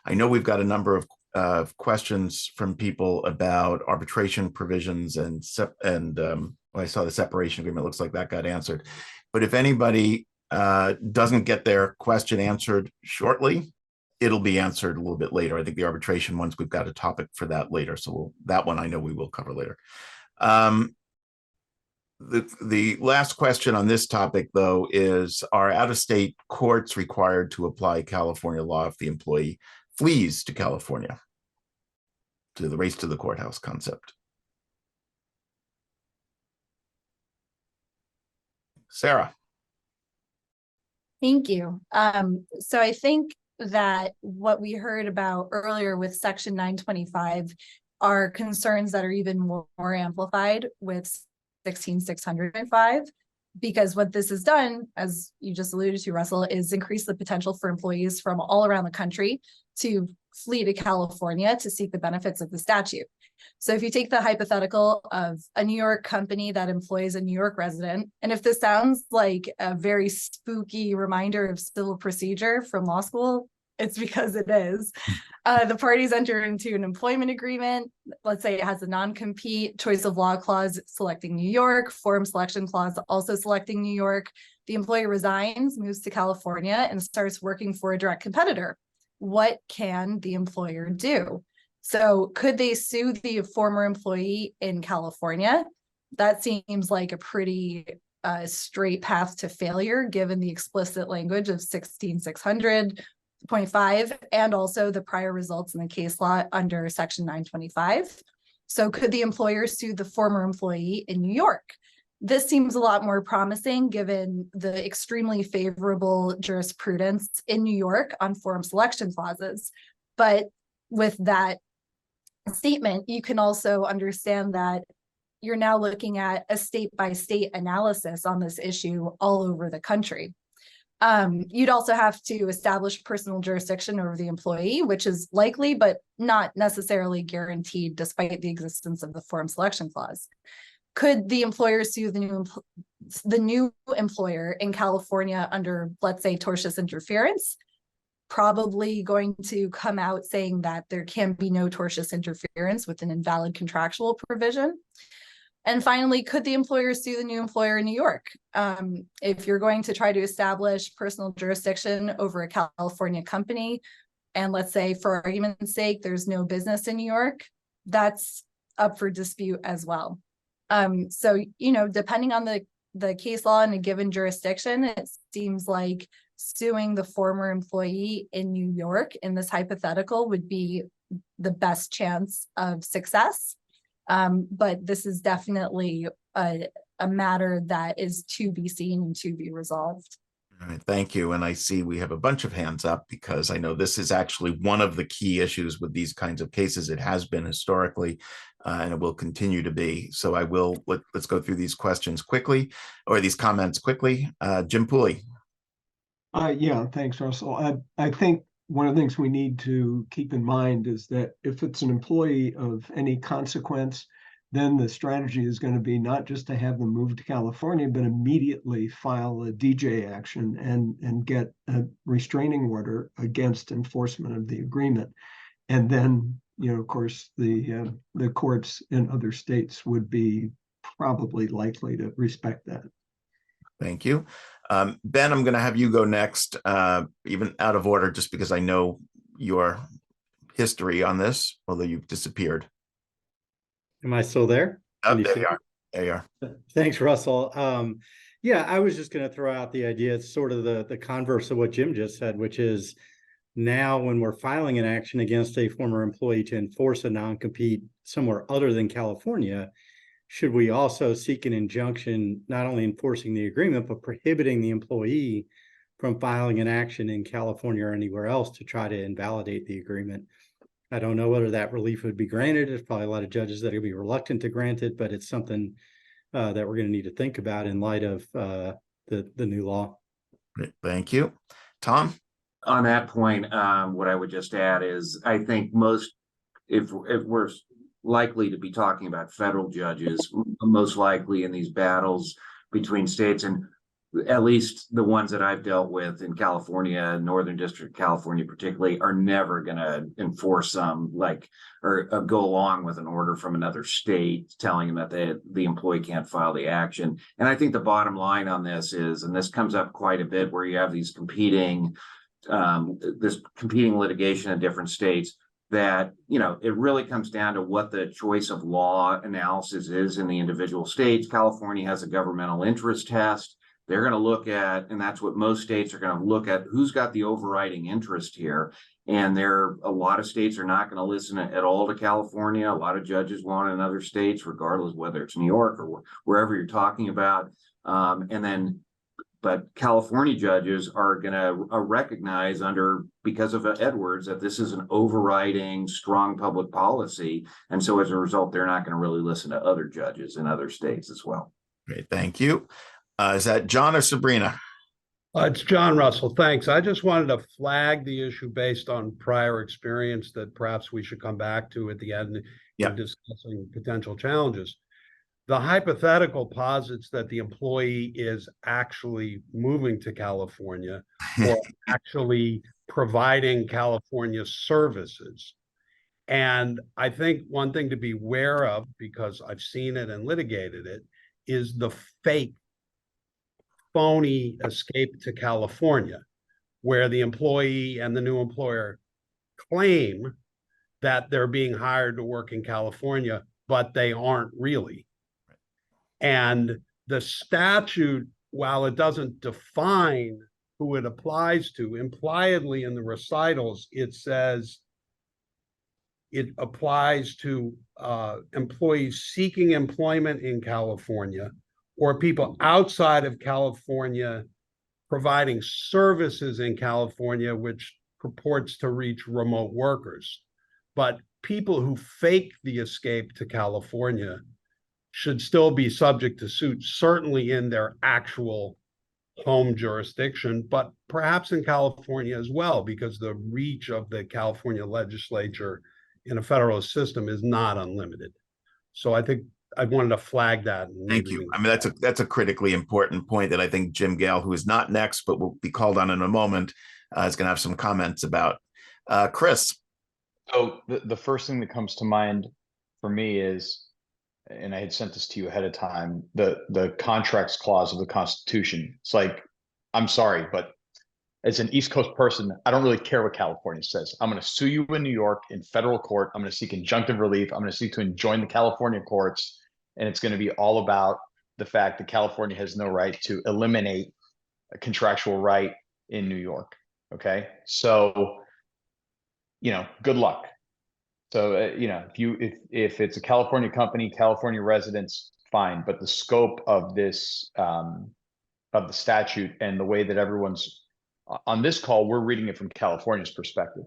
I know we've got a number of questions from people about arbitration provisions and I saw the separation agreement. Looks like that got answered. But if anybody doesn't get their question answered shortly, it'll be answered a little bit later. I think the arbitration ones, we've got a topic for that later. So that one I know we will cover later. The last question on this topic, though, is, are out-of-state courts required to apply California law if the employee flees to California? To the race to the courthouse concept. Sarah. Thank you. So I think that what we heard about earlier with Section 925 are concerns that are even more amplified with 16605, because what this has done, as you just alluded to, Russell, is increase the potential for employees from all around the country to flee to California to seek the benefits of the statute. So if you take the hypothetical of a New York company that employs a New York resident, and if this sounds like a very spooky reminder of civil procedure from law school, it's because it is. The parties enter into an employment agreement. Let's say it has a non-compete, choice of law clause selecting New York, forum selection clause also selecting New York. The employee resigns, moves to California, and starts working for a direct competitor. What can the employer do? So could they sue the former employee in California? That seems like a pretty straight path to failure, given the explicit language of 16600.5 and also the prior results in the case law under Section 925. So could the employer sue the former employee in New York? This seems a lot more promising given the extremely favorable jurisprudence in New York on forum selection clauses. But with that statement, you can also understand that you're now looking at a state-by-state analysis on this issue all over the country. You'd also have to establish personal jurisdiction over the employee, which is likely, but not necessarily guaranteed despite the existence of the forum selection clause. Could the employer sue the new employer in California under, let's say, tortious interference? Probably going to come out saying that there can be no tortious interference with an invalid contractual provision. And finally, could the employer sue the new employer in New York? If you're going to try to establish personal jurisdiction over a California company, and let's say for argument's sake, there's no business in New York, that's up for dispute as well. So, depending on the case law in a given jurisdiction, it seems like suing the former employee in New York in this hypothetical would be the best chance of success. But this is definitely a matter that is to be seen and to be resolved. All right, thank you. And I see we have a bunch of hands up because I know this is actually one of the key issues with these kinds of cases. It has been historically, and it will continue to be. So let's go through these questions quickly, or these comments quickly. Jim Pooley. Yeah, thanks, Russell. I think one of the things we need to keep in mind is that if it's an employee of any consequence, then the strategy is going to be not just to have them move to California, but immediately file a DJ action and get a restraining order against enforcement of the agreement. And then of course, the courts in other states would be probably likely to respect that. Thank you. Ben, I'm going to have you go next, even out of order, just because I know your history on this, although you've disappeared. Am I still there? Oh, there you are. There you are. Thanks, Russell. Yeah, I was just going to throw out the idea. It's sort of the converse of what Jim just said, which is now when we're filing an action against a former employee to enforce a non-compete somewhere other than California, should we also seek an injunction, not only enforcing the agreement, but prohibiting the employee from filing an action in California or anywhere else to try to invalidate the agreement? I don't know whether that relief would be granted. There's probably a lot of judges that will be reluctant to grant it, but it's something that we're going to need to think about in light of the new law. Great. Thank you. Tom? On that point, what I would just add is I think if we're likely to be talking about federal judges, most likely in these battles between states, and at least the ones that I've dealt with in California, Northern District of California particularly, are never going to enforce or go along with an order from another state telling them that the employee can't file the action. And I think the bottom line on this is, and this comes up quite a bit, where you have these competing litigation in different states, that, it really comes down to what the choice of law analysis is in the individual states. California has a governmental interest test. They're going to look at, and that's what most states are going to look at, who's got the overriding interest here. And a lot of states are not going to listen at all to California. A lot of judges want it in other states, regardless whether it's New York or wherever you're talking about. But California judges are going to recognize because of Edwards, that this is an overriding strong public policy. And so as a result, they're not going to really listen to other judges in other states as well. Great. Thank you. Is that John or Sabrina? It's John, Russell. Thanks. I just wanted to flag the issue based on prior experience that perhaps we should come back to at the end in discussing potential challenges. The hypothetical posits that the employee is actually moving to California or actually providing California services. And I think one thing to be aware of, because I've seen it and litigated it, is the fake, phony escape to California, where the employee and the new employer claim that they're being hired to work in California, but they aren't really. And the statute, while it doesn't define who it applies to, impliedly in the recitals, it says it applies to employees seeking employment in California or people outside of California providing services in California, which purports to reach remote workers. But people who fake the escape to California should still be subject to suit, certainly in their actual home jurisdiction, but perhaps in California as well, because the reach of the California legislature in a federalist system is not unlimited. So I think I wanted to flag that. Thank you. I mean, that's a critically important point that I think Jim Gale, who is not next, but will be called on in a moment, is going to have some comments about. Chris. So the first thing that comes to mind for me is, and I had sent this to you ahead of time, the contracts clause of the Constitution. It's like, I'm sorry, but as an East Coast person, I don't really care what California says. I'm going to sue you in New York in federal court. I'm going to seek injunctive relief. I'm going to seek to enjoin the California courts. And it's going to be all about the fact that California has no right to eliminate a contractual right in New York. Okay. So, good luck. So, if it's a California company, California residents, fine. But the scope of this, of the statute and the way that everyone's on this call, we're reading it from California's perspective,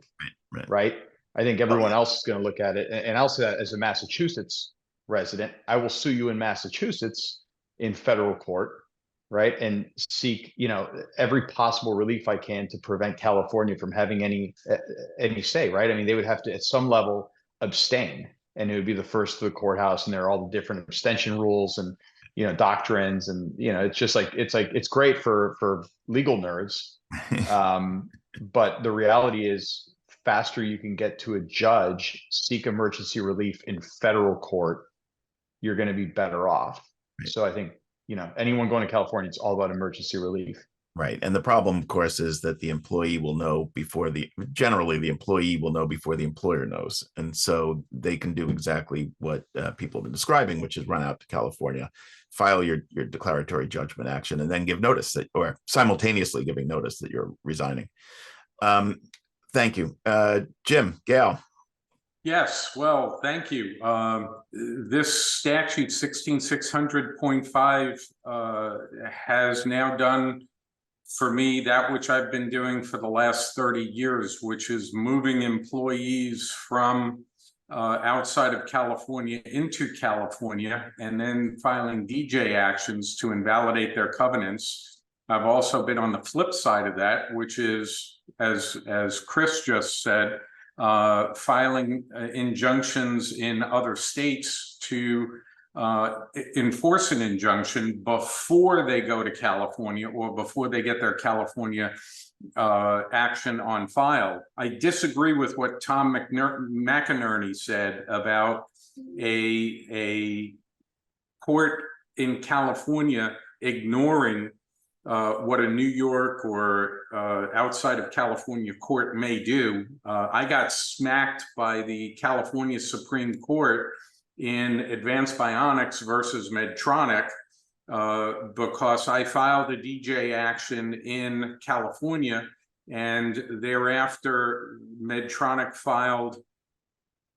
right? I think everyone else is going to look at it. And I'll say that as a Massachusetts resident, I will sue you in Massachusetts in federal court, right? And seek, every possible relief I can to prevent California from having any say, right? I mean, they would have to, at some level, abstain, and it would be the first to the courthouse, and there are all the different abstention rules and doctrines, and it's great for legal nerds, but the reality is faster you can get to a judge, seek emergency relief in federal court, you're going to be better off. Right. So I think, anyone going to California, it's all about emergency relief. Right. And the problem, of course, is that the employee will know generally the employee will know before the employer knows. And so they can do exactly what people have been describing, which is run out to California, file your declaratory judgment action, and then give notice that, or simultaneously giving notice that you're resigning. Thank you. Jim, Gail. Yes, well, thank you. This statute 16600.5 has now done for me that which I've been doing for the last 30 years, which is moving employees from outside of California into California and then filing DJ actions to invalidate their covenants. I've also been on the flip side of that, which is, as Chris just said, filing injunctions in other states to enforce an injunction before they go to California or before they get their California action on file. I disagree with what Tom McInerney said about a court in California ignoring what a New York or outside of California court may do. I got smacked by the California Supreme Court in Advanced Bionics versus Medtronic because I filed a DJ action in California, and thereafter Medtronic filed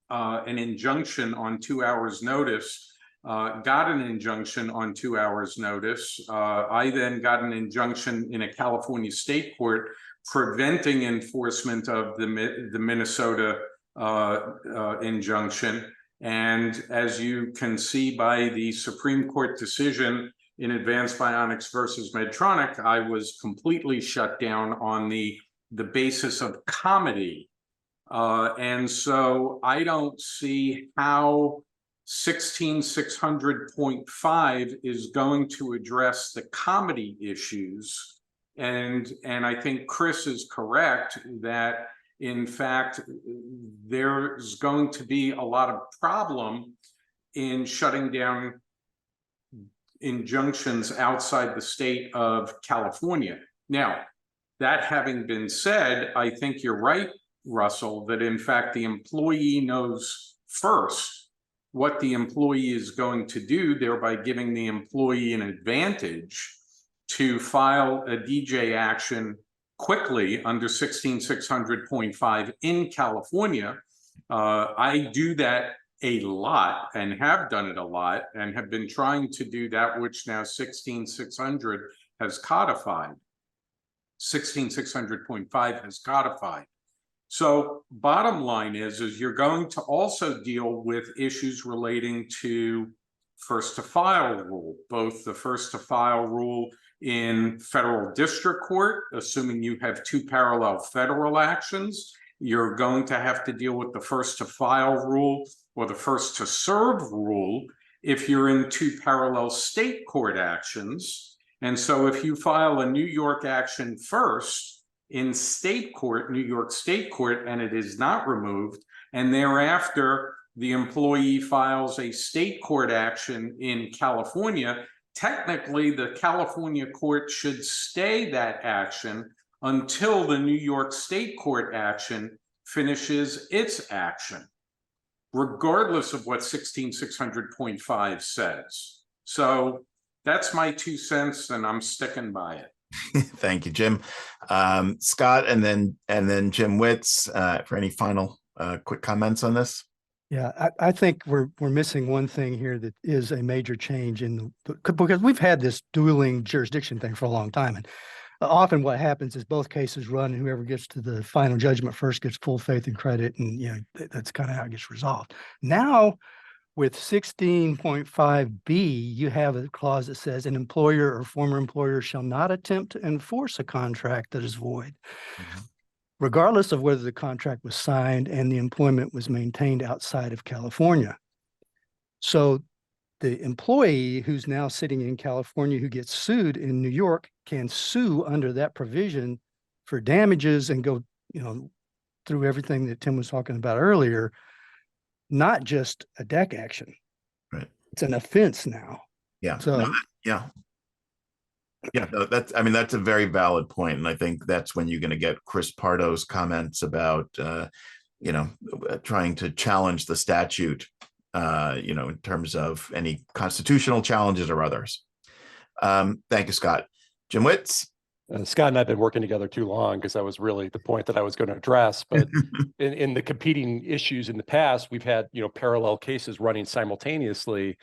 an injunction on 2 hours notice, got an injunction on 2 hours notice. I then got an injunction in a California state court preventing enforcement of the Minnesota injunction. And as you can see by the Supreme Court decision in Advanced Bionics versus Medtronic, I was completely shut down on the basis of comedy. And so I don't see how 16600.5 is going to address the comedy issues. And I think Chris is correct that in fact, there's going to be a lot of problem in shutting down injunctions outside the state of California. Now, that having been said, I think you're right, Russell, that in fact, the employee knows first what the employee is going to do, thereby giving the employee an advantage to file a DJ action quickly under 16600.5 in California. I do that a lot and have done it a lot and have been trying to do that which now 16600 has codified. 16600.5 has codified. So bottom line is you're going to also deal with issues relating to first to file rule, both the first to file rule in federal district court, assuming you have two parallel federal actions. You're going to have to deal with the first to file rule or the first to serve rule if you're in two parallel state court actions. And so if you file a New York action first in state court, New York state court, and it is not removed, and thereafter the employee files a state court action in California, technically, the California court should stay that action until the New York state court action finishes its action, regardless of what 16600.5 says. So that's my 2 cents, and I'm sticking by it. Thank you, Jim. Scott, and then Jim Witz for any final quick comments on this. Yeah, I think we're missing one thing here that is a major change in because we've had this dueling jurisdiction thing for a long time, and often what happens is both cases run, and whoever gets to the final judgment first gets full faith and credit, and that's kind of how it gets resolved. Now, with 16.5B, you have a clause that says an employer or former employer shall not attempt to enforce a contract that is void. Mm-hmm. Regardless of whether the contract was signed and the employment was maintained outside of California. So the employee who's now sitting in California who gets sued in New York can sue under that provision for damages and go, through everything that Tim was talking about earlier, not just a deck action. Right. It's an offense now. Yeah. So No, no, that's, I mean, that's a very valid point. And I think that's when you're going to get Chris Pardo's comments about, trying to challenge the statute, in terms of any constitutional challenges or others. Thank you, Scott. Jim Witz. Scott and I have been working together too long, because that was really the point that I was going to address. But in the competing issues in the past, we've had, parallel cases running simultaneously,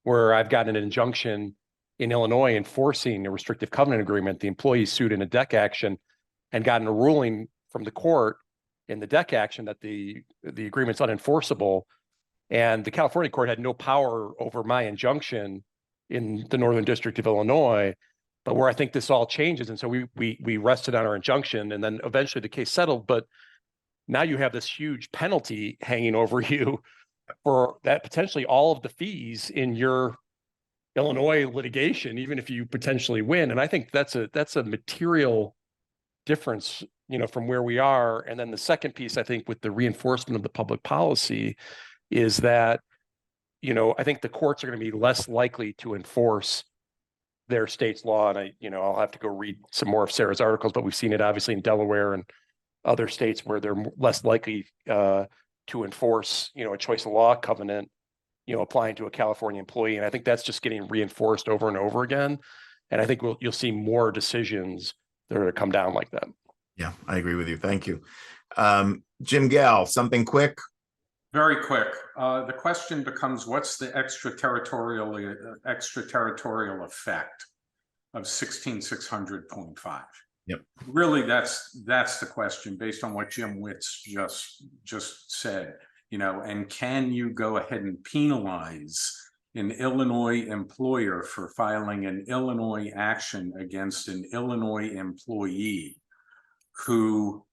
where I've gotten an injunction in Illinois enforcing a restrictive covenant agreement. The employee sued in a deck action and gotten a ruling from the court in the deck action that the agreement's unenforceable. And the California court had no power over my injunction in the Northern District of Illinois. But where I think this all changes, and so we rested on our injunction, and then eventually the case settled. But now you have this huge penalty hanging over you for that, potentially all of the fees in your Illinois litigation, even if you potentially win. And I think that's a material difference, from where we are. And then the second piece, I think, with the reinforcement of the public policy is that, I think the courts are going to be less likely to enforce their state's law. And I'll have to go read some more of Sarah's articles, but we've seen it obviously in Delaware and other states where they're less likely to enforce, a choice of law covenant, applying to a California employee. And I think that's just getting reinforced over and over again. And I think you'll see more decisions that are going to come down like that. Yeah, I agree with you. Thank you. Jim Gale, something quick. Very quick. The question becomes, what's the extraterritorial effect of 16600.5? Yep. Really, that's the question based on what Jim Witz just said. And can you go ahead and penalize an Illinois employer for filing an Illinois action against an Illinois employee who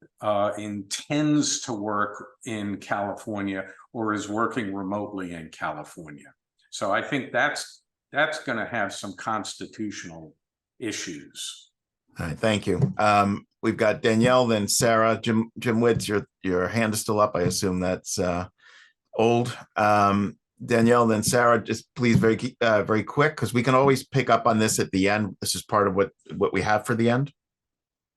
intends to work in California or is working remotely in California? So I think that's going to have some constitutional issues. All right, thank you. We've got Danielle, then Sarah. Jim Witz, your hand is still up. I assume that's old. Danielle, then Sarah. Just please very quick, because we can always pick up on this at the end. This is part of what we have for the end.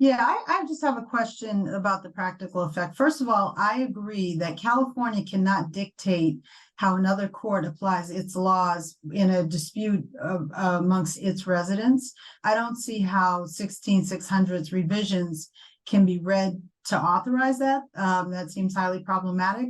Yeah, I just have a question about the practical effect. First of all, I agree that California cannot dictate how another court applies its laws in a dispute amongst its residents. I don't see how 16600's revisions can be read to authorize that. That seems highly problematic.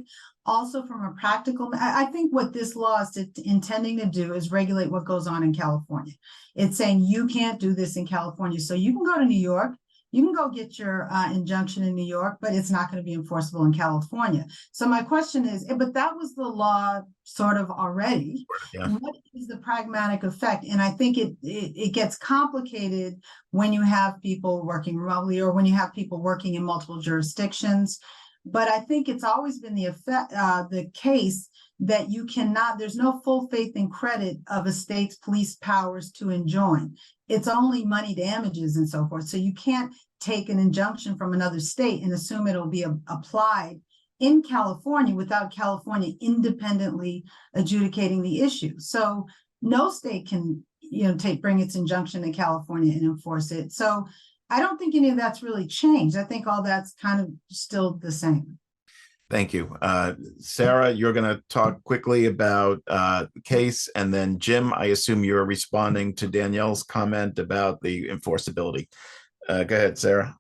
Also, from a practical, I think what this law is intending to do is regulate what goes on in California. It's saying you can't do this in California. So you can go to New York, you can go get your injunction in New York, but it's not going to be enforceable in California. So my question is, but that was the law sort of already. Yeah. What is the pragmatic effect? And I think it gets complicated when you have people working remotely or when you have people working in multiple jurisdictions. But I think it's always been the case that you cannot, there's no full faith and credit of a state's police powers to enjoin. It's only money damages and so forth. So you can't take an injunction from another state and assume it'll be applied in California without California independently adjudicating the issue. So no state can, bring its injunction to California and enforce it. So I don't think any of that's really changed. I think all that's kind of still the same. Thank you. Sarah, you're going to talk quickly about the case, and then Jim, I assume you're responding to Danielle's comment about the enforceability. Go ahead, Sarah.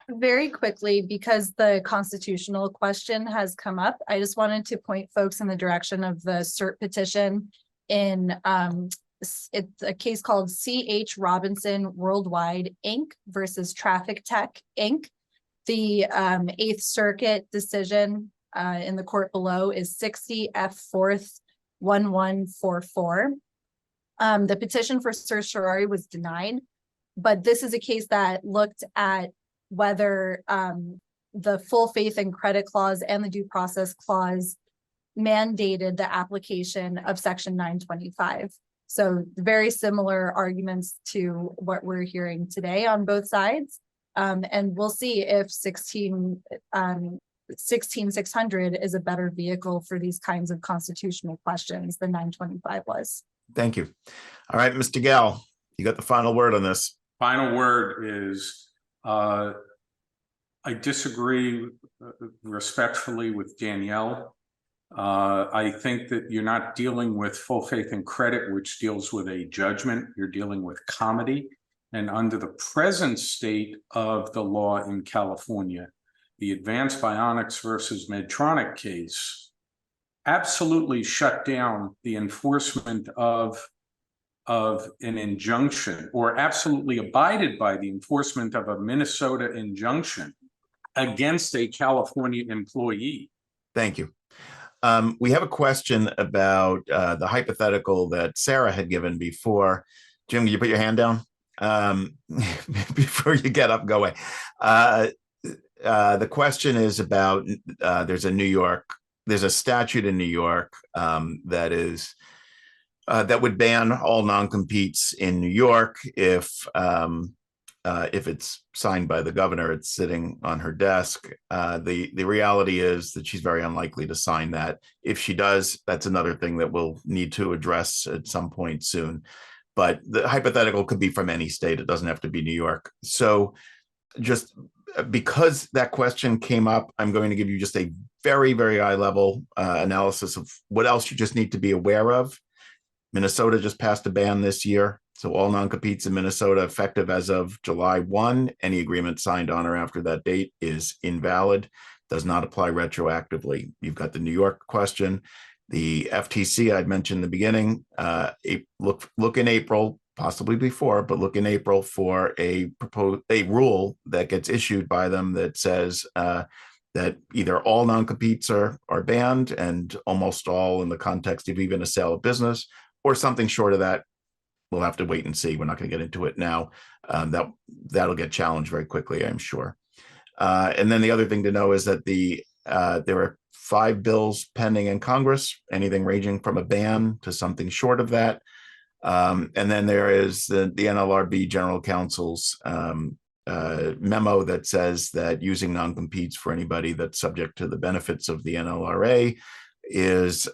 Very quickly, because the constitutional question has come up, I just wanted to point folks in the direction of the cert petition in it's a case called C.H. Robinson Worldwide, Inc. versus Traffic Tech, Inc. The 8th Circuit decision in the court below is 60 F 4th 1144. The petition for certiorari was denied, but this is a case that looked at whether the full faith and credit clause and the due process clause mandated the application of Section 925. So very similar arguments to what we're hearing today on both sides. And we'll see if 16 16600 is a better vehicle for these kinds of constitutional questions than 925 was. Thank you. All right, Mr. Gall, you got the final word on this. Final word is, I disagree respectfully with Danielle. I think that you're not dealing with full faith and credit, which deals with a judgment. You're dealing with comedy. And under the present state of the law in California, the Advanced Bionics versus Medtronic case absolutely shut down the enforcement of an injunction, or absolutely abided by the enforcement of a Minnesota injunction against a California employee. Thank you. We have a question about the hypothetical that Sarah had given before. Jim, can you put your hand down? Before you get up, go away. The question is about, there's a statute in New York that would ban all non-competes in New York if it's signed by the governor. It's sitting on her desk. The reality is that she's very unlikely to sign that. If she does, that's another thing that we'll need to address at some point soon. But the hypothetical could be from any state. It doesn't have to be New York. So just because that question came up, I'm going to give you just a very, very high level analysis of what else you just need to be aware of. Minnesota just passed a ban this year. So all non-competes in Minnesota effective as of July 1. Any agreement signed on or after that date is invalid, does not apply retroactively. You've got the New York question. The FTC, I'd mentioned in the beginning, look in April, possibly before, but look in April for a rule that gets issued by them that says that either all non-competes are banned, and almost all in the context of even a sale of business, or something short of that. We'll have to wait and see. We're not going to get into it now. That'll get challenged very quickly, I'm sure. And then the other thing to know is that there are 5 bills pending in Congress, anything ranging from a ban to something short of that. And then there is the NLRB General Counsel's memo that says that using non-competes for anybody that's subject to the benefits of the NLRA is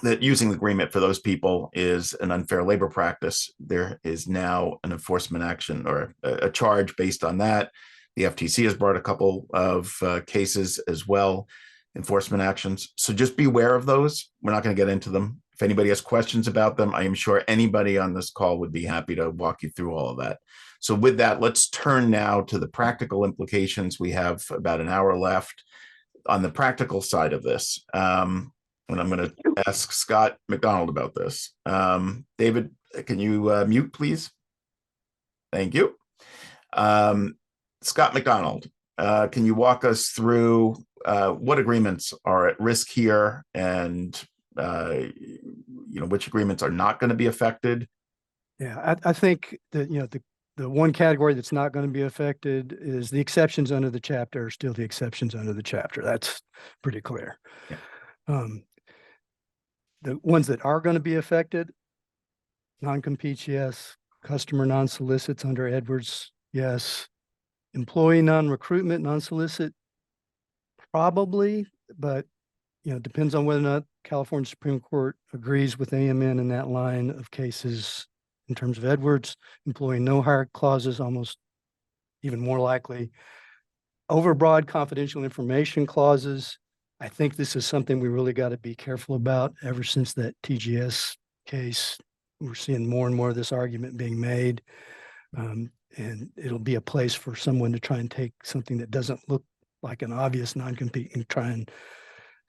that using the agreement for those people is an unfair labor practice. There is now an enforcement action or a charge based on that. The FTC has brought a couple of cases as well, enforcement actions. So just be aware of those. We're not going to get into them. If anybody has questions about them, I am sure anybody on this call would be happy to walk you through all of that. So with that, let's turn now to the practical implications. We have about an hour left on the practical side of this. And I'm going to ask Scott McDonald about this. David, can you mute, please? Thank you. Scott McDonald, can you walk us through what agreements are at risk here, and which agreements are not going to be affected? Yeah, I think that the one category that's not going to be affected is the exceptions under the chapter are still the exceptions under the chapter. That's pretty clear. Yeah. The ones that are going to be affected, non-competes, yes. Customer non-solicits under Edwards, yes. Employee non-recruitment, non-solicit, probably, but depends on whether or not California Supreme Court agrees with AMN in that line of cases. In terms of Edwards, employee no hire clauses, almost even more likely. Overbroad confidential information clauses. I think this is something we really got to be careful about. Ever since that TGS case, we're seeing more and more of this argument being made. And it'll be a place for someone to try and take something that doesn't look like an obvious non-compete and try and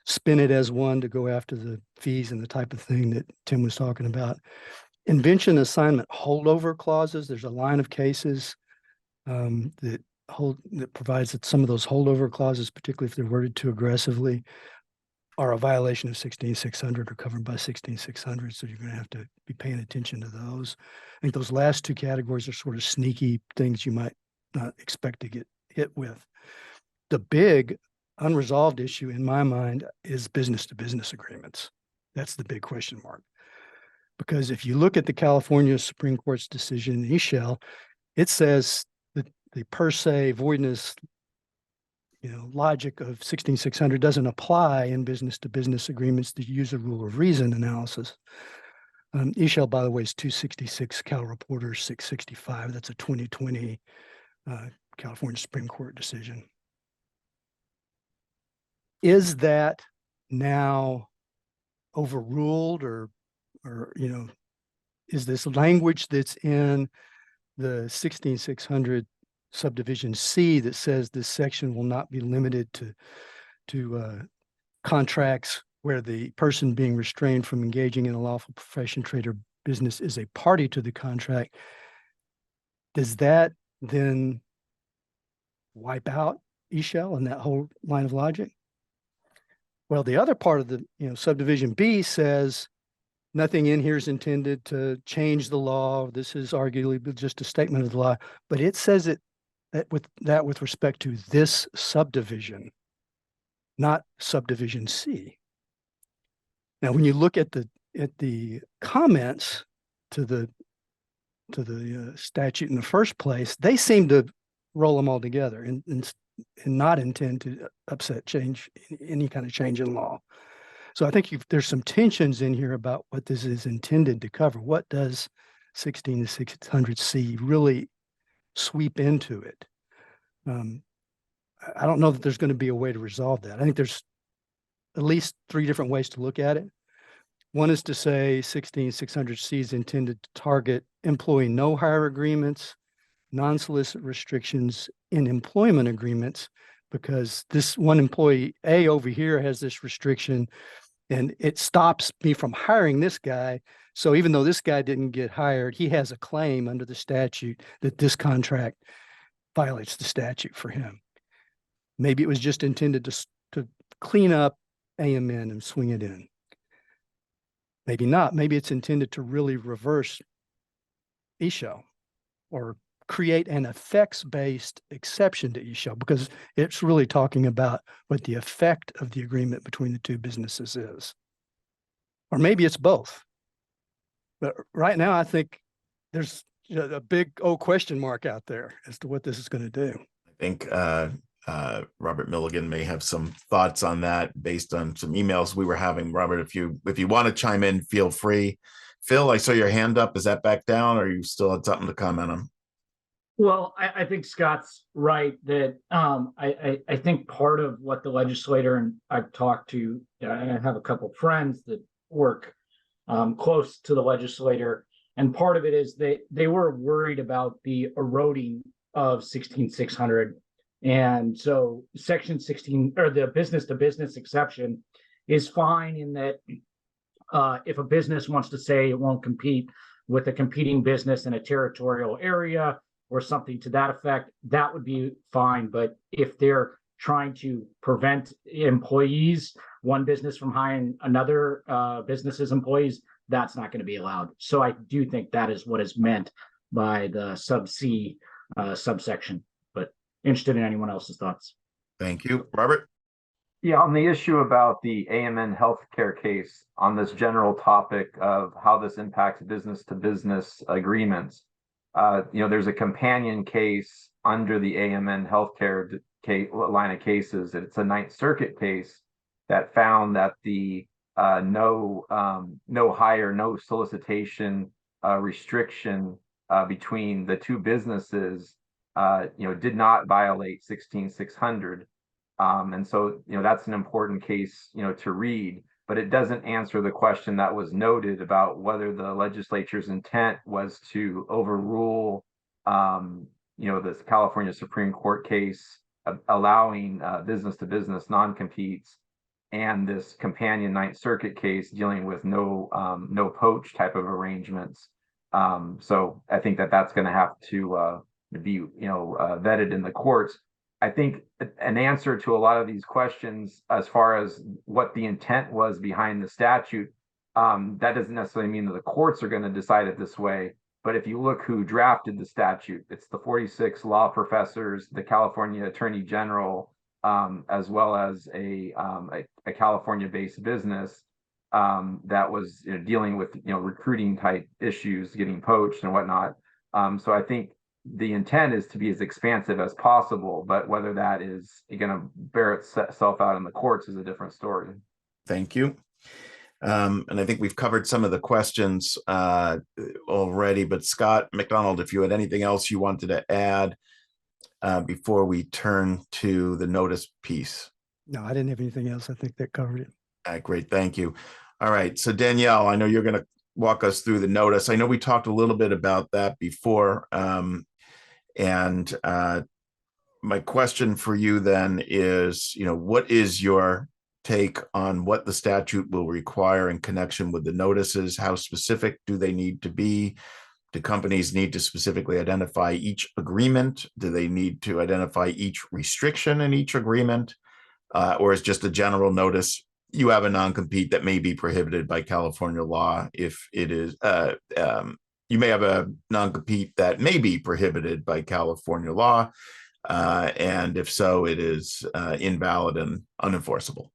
spin it as one to go after the fees and the type of thing that Tim was talking about. Invention assignment holdover clauses. There's a line of cases that provides that some of those holdover clauses, particularly if they're worded too aggressively, are a violation of 16600 or covered by 16600. So you're going to have to be paying attention to those. I think those last two categories are sort of sneaky things you might not expect to get hit with. The big unresolved issue in my mind is business to business agreements. That's the big question mark. Because if you look at the California Supreme Court's decision in Eshell, it says that the per se voidness, logic of 16600 doesn't apply in business to business agreements to use a rule of reason analysis. eShell, by the way, is 266, Cal Reporter 665. That's a 2020 California Supreme Court decision. Is that now overruled, or is this language that's in the 16600 subdivision C that says this section will not be limited to contracts where the person being restrained from engaging in a lawful profession, trade, or business is a party to the contract? Does that then wipe out eShell and that whole line of logic? Well, the other part of the subdivision B says nothing in here is intended to change the law. This is arguably just a statement of the law, but it says with respect to this subdivision, not subdivision C. Now, when you look at the comments to the statute in the first place, they seem to roll them all together and not intend to any kind of change in law. So I think there's some tensions in here about what this is intended to cover. What does 16600C really sweep into it? I don't know that there's going to be a way to resolve that. I think there's at least 3 different ways to look at it. One is to say 16600C is intended to target employee no-hire agreements, non-solicit restrictions in employment agreements, because this one employee A over here has this restriction and it stops me from hiring this guy. So even though this guy didn't get hired, he has a claim under the statute that this contract violates the statute for him. Maybe it was just intended to clean up AMN and swing it in. Maybe not. Maybe it's intended to really reverse eShell or create an effects-based exception to eShell, because it's really talking about what the effect of the agreement between the two businesses is. Or maybe it's both. But right now, I think there's a big question mark out there as to what this is going to do. I think Robert Milligan may have some thoughts on that based on some emails we were having. Robert, if you want to chime in, feel free. Phil, I saw your hand up. Is that back down, or you still had something to comment on? Well, I think Scott's right that I think part of what the legislator, and I've talked to, and I have a couple friends that work close to the legislator, and part of it is they were worried about the eroding of 16600. And so section 16, or the business to business exception, is fine in that if a business wants to say it won't compete with a competing business in a territorial area or something to that effect, that would be fine. But if they're trying to prevent employees, one business from hiring another business's employees, that's not going to be allowed. So I do think that is what is meant by the sub C subsection. But interested in anyone else's thoughts. Thank you. Robert? Yeah, on the issue about the AMN healthcare case, on this general topic of how this impacts business to business agreements, there's a companion case under the AMN healthcare line of cases. It's a Ninth Circuit case that found that the no hire, no solicitation restriction between the two businesses, did not violate 16600. And so, that's an important case, to read, but it doesn't answer the question that was noted about whether the legislature's intent was to overrule, this California Supreme Court case allowing business to business non-competes, and this companion Ninth Circuit case dealing with no poach type of arrangements. So I think that's going to have to be vetted in the courts. I think an answer to a lot of these questions as far as what the intent was behind the statute, that doesn't necessarily mean that the courts are going to decide it this way. But if you look who drafted the statute, it's the 46 law professors, the California Attorney General, as well as a California-based business that was dealing with recruiting type issues, getting poached and whatnot. So I think the intent is to be as expansive as possible, but whether that is going to bear itself out in the courts is a different story. Thank you. And I think we've covered some of the questions already, but Scott McDonald, if you had anything else you wanted to add before we turn to the notice piece. No, I didn't have anything else. I think that covered it. Great, thank you. All right, so Danielle, I know you're going to walk us through the notice. I know we talked a little bit about that before. My question for you then is, what is your take on what the statute will require in connection with the notices? How specific do they need to be? Do companies need to specifically identify each agreement? Do they need to identify each restriction in each agreement? Or is just a general notice, you have a non-compete that may be prohibited by California law if it is, you may have a non-compete that may be prohibited by California law. And if so, it is invalid and unenforceable.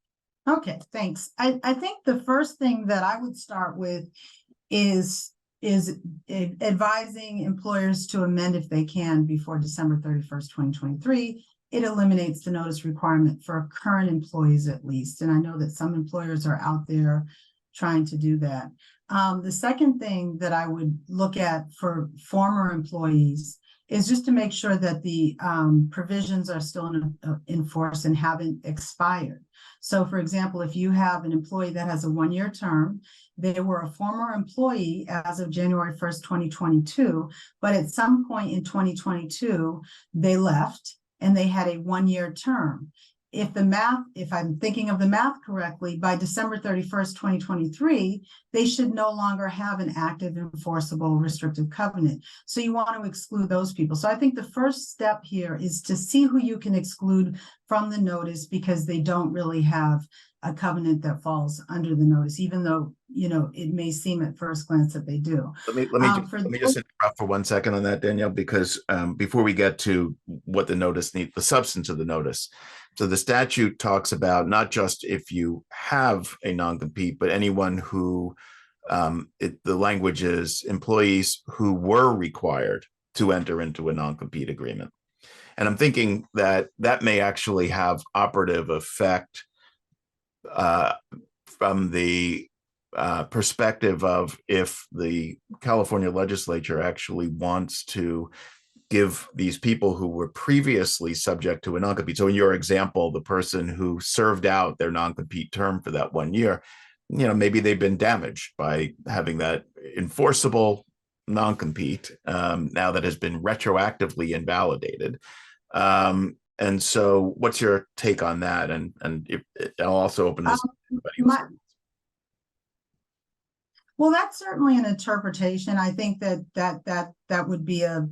Okay, thanks. I think the first thing that I would start with is advising employers to amend if they can before December 31st, 2023. It eliminates the notice requirement for current employees at least. And I know that some employers are out there trying to do that. The second thing that I would look at for former employees is just to make sure that the provisions are still in force and haven't expired. So for example, if you have an employee that has a one-year term, they were a former employee as of January 1st, 2022, but at some point in 2022, they left and they had a one-year term. If I'm thinking of the math correctly, by December 31st, 2023, they should no longer have an active enforceable restrictive covenant. So you want to exclude those people. So I think the first step here is to see who you can exclude from the notice because they don't really have a covenant that falls under the notice, even though, it may seem at first glance that they do. Let me just interrupt for 1 second on that, Danielle, because before we get to what the notice needs, the substance of the notice. So the statute talks about not just if you have a non-compete, but anyone who, the language is employees who were required to enter into a non-compete agreement. And I'm thinking that that may actually have operative effect from the perspective of if the California legislature actually wants to give these people who were previously subject to a non-compete. So in your example, the person who served out their non-compete term for that 1 year, maybe they've been damaged by having that enforceable non-compete now that has been retroactively invalidated. And so what's your take on that? And I'll also open this. Well, that's certainly an interpretation. I think that would be a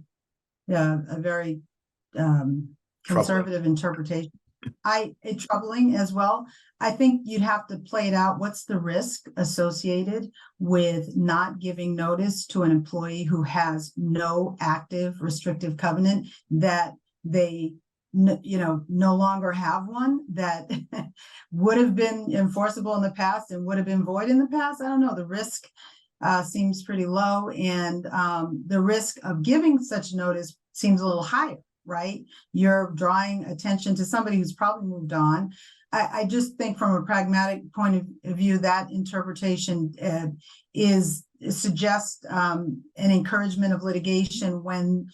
very conservative interpretation. It's troubling as well. I think you'd have to play it out. What's the risk associated with not giving notice to an employee who has no active restrictive covenant that they no longer have one that would have been enforceable in the past and would have been void in the past? I don't know. The risk seems pretty low, and the risk of giving such notice seems a little higher, right? You're drawing attention to somebody who's probably moved on. I just think from a pragmatic point of view, that interpretation suggests an encouragement of litigation when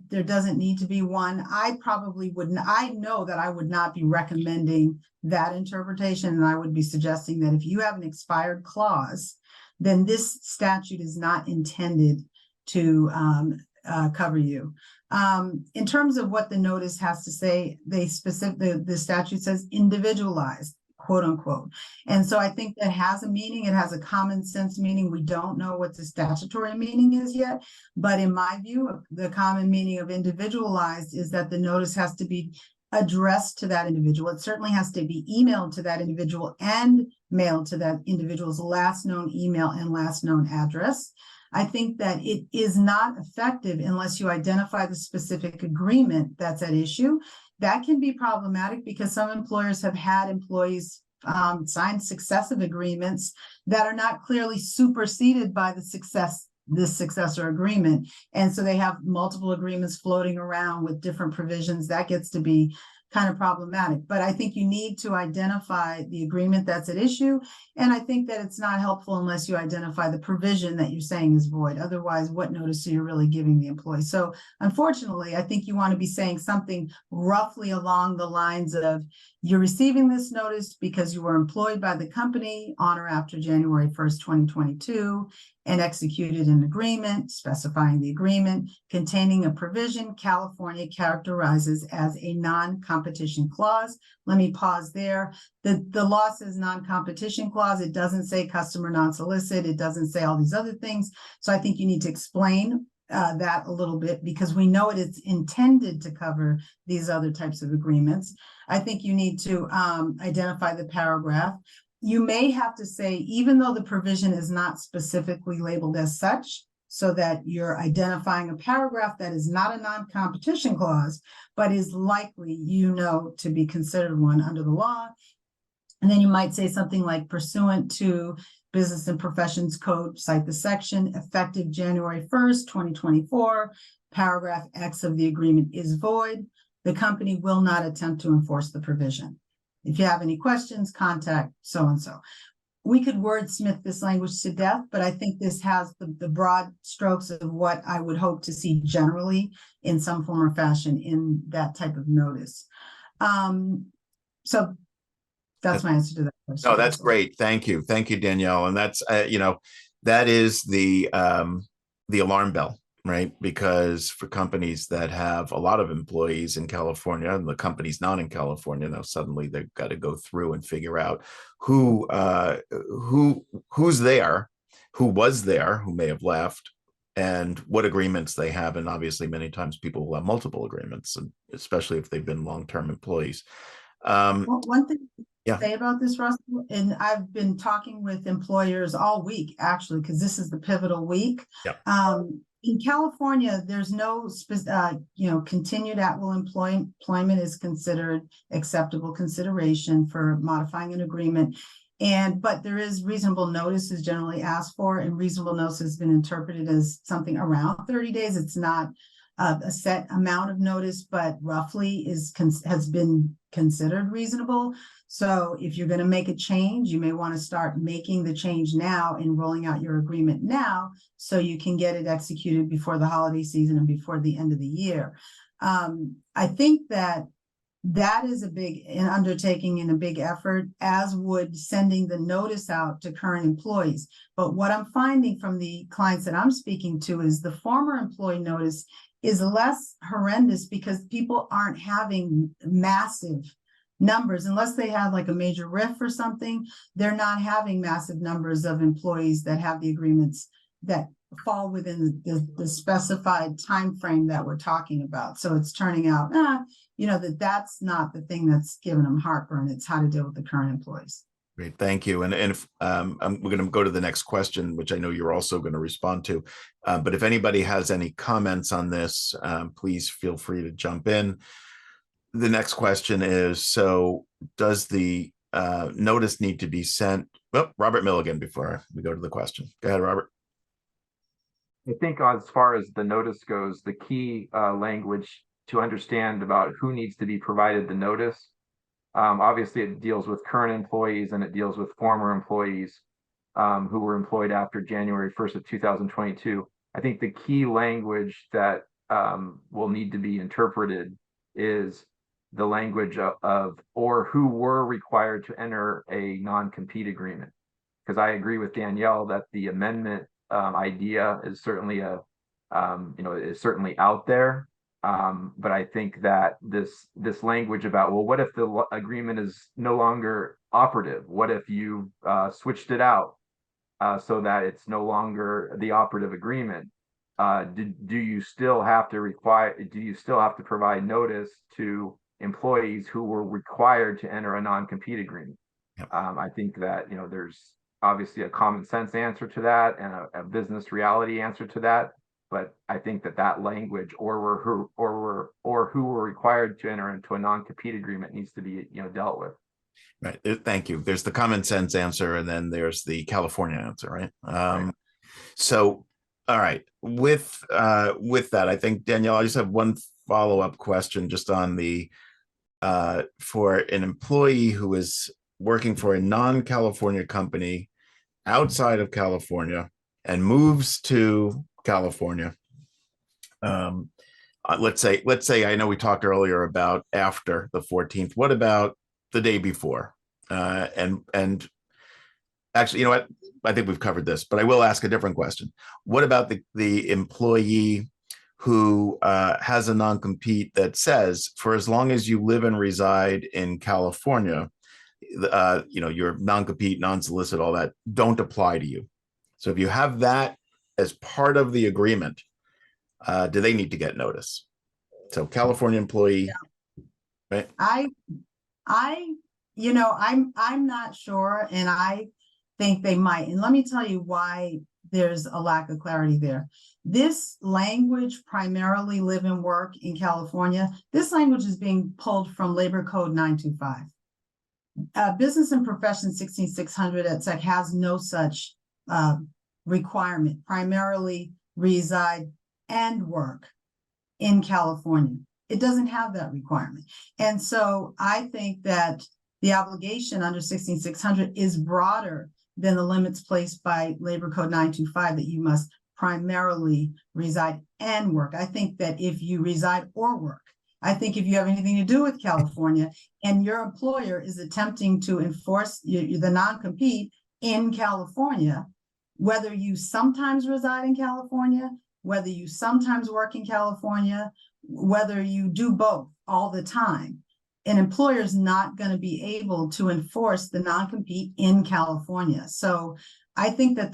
there doesn't need to be one. I probably wouldn't. I know that I would not be recommending that interpretation, and I would be suggesting that if you have an expired clause, then this statute is not intended to cover you. In terms of what the notice has to say, the statute says individualized, quote unquote. And so I think that has a meaning. It has a common sense meaning. We don't know what the statutory meaning is yet, but in my view, the common meaning of individualized is that the notice has to be addressed to that individual. It certainly has to be emailed to that individual and mailed to that individual's last known email and last known address. I think that it is not effective unless you identify the specific agreement that's at issue. That can be problematic because some employers have had employees sign successive agreements that are not clearly superseded by the this successor agreement. And so they have multiple agreements floating around with different provisions. That gets to be kind of problematic. But I think you need to identify the agreement that's at issue. And I think that it's not helpful unless you identify the provision that you're saying is void. Otherwise, what notice are you really giving the employee? So unfortunately, I think you want to be saying something roughly along the lines of, you're receiving this notice because you were employed by the company on or after January 1st, 2022, and executed an agreement specifying the agreement containing a provision California characterizes as a non-competition clause. Let me pause there. The law says non-competition clause. It doesn't say customer non-solicit. It doesn't say all these other things. So I think you need to explain that a little bit, because we know it is intended to cover these other types of agreements. I think you need to identify the paragraph. You may have to say, even though the provision is not specifically labeled as such, so that you're identifying a paragraph that is not a non-competition clause, but is likely, to be considered one under the law. And then you might say something like, pursuant to Business and Professions Code, cite the section, effective January 1st, 2024, paragraph X of the agreement is void. The company will not attempt to enforce the provision. If you have any questions, contact so-and-so. We could wordsmith this language to death, but I think this has the broad strokes of what I would hope to see generally in some form or fashion in that type of notice. So that's my answer to that question. Oh, that's great. Thank you. Thank you, Danielle. And that's, that is the alarm bell, right? Because for companies that have a lot of employees in California and the company's not in California, now suddenly they've got to go through and figure out who's there, who was there, who may have left, and what agreements they have. And obviously many times people will have multiple agreements, and especially if they've been long-term employees. One thing to say about this, Russell, and I've been talking with employers all week, actually, because this is the pivotal week. In California, there's no, continued at-will employment is considered acceptable consideration for modifying an agreement. But there is reasonable notice is generally asked for, and reasonable notice has been interpreted as something around 30 days. It's not a set amount of notice, but roughly has been considered reasonable. So if you're going to make a change, you may want to start making the change now and rolling out your agreement now, so you can get it executed before the holiday season and before the end of the year. I think that is a big undertaking and a big effort, as would sending the notice out to current employees. But what I'm finding from the clients that I'm speaking to is the former employee notice is less horrendous, because people aren't having massive numbers unless they have like a major riff or something. They're not having massive numbers of employees that have the agreements that fall within the specified time frame that we're talking about. So it's turning out, that's not the thing that's giving them heartburn. It's how to deal with the current employees. Great, thank you. And if we're going to go to the next question, which I know you're also going to respond to. But if anybody has any comments on this, please feel free to jump in. The next question is, so does the notice need to be sent? Well, Robert Milligan, before we go to the question. Go ahead, Robert. I think as far as the notice goes, the key language to understand about who needs to be provided the notice, obviously it deals with current employees and it deals with former employees who were employed after January 1st of 2022. I think the key language that will need to be interpreted is the language of or who were required to enter a non-compete agreement. Because I agree with Danielle that the amendment idea is certainly is certainly out there. But I think that this language about, well, what if the agreement is no longer operative? What if you switched it out so that it's no longer the operative agreement? Do you still have to provide notice to employees who were required to enter a non-compete agreement? I think that there's obviously a common sense answer to that and a business reality answer to that. But I think that language or who were required to enter into a non-compete agreement needs to be dealt with. Right. Thank you. There's the common sense answer, and then there's the California answer, right? Right. So All right. With that, I think, Danielle, I just have one follow-up question just on the for an employee who is working for a non-California company outside of California and moves to California. Let's say I know we talked earlier about after the 14th. What about the day before? And actually, you know what? I think we've covered this, but I will ask a different question. What about the employee who has a non-compete that says, for as long as you live and reside in California, your non-compete, non-solicit, all that don't apply to you. So if you have that as part of the agreement, do they need to get notice? So California employee, right? I'm not sure, and I think they might. And let me tell you why there's a lack of clarity there. This language, primarily live and work in California, this language is being pulled from Labor Code 925. Business and Profession 16600 at SEC has no such requirement, primarily reside and work in California. It doesn't have that requirement. And so I think that the obligation under 16600 is broader than the limits placed by Labor Code 925 that you must primarily reside and work. I think that if you reside or work, I think if you have anything to do with California and your employer is attempting to enforce the non-compete in California, whether you sometimes reside in California, whether you sometimes work in California, whether you do both all the time, an employer is not going to be able to enforce the non-compete in California. So I think that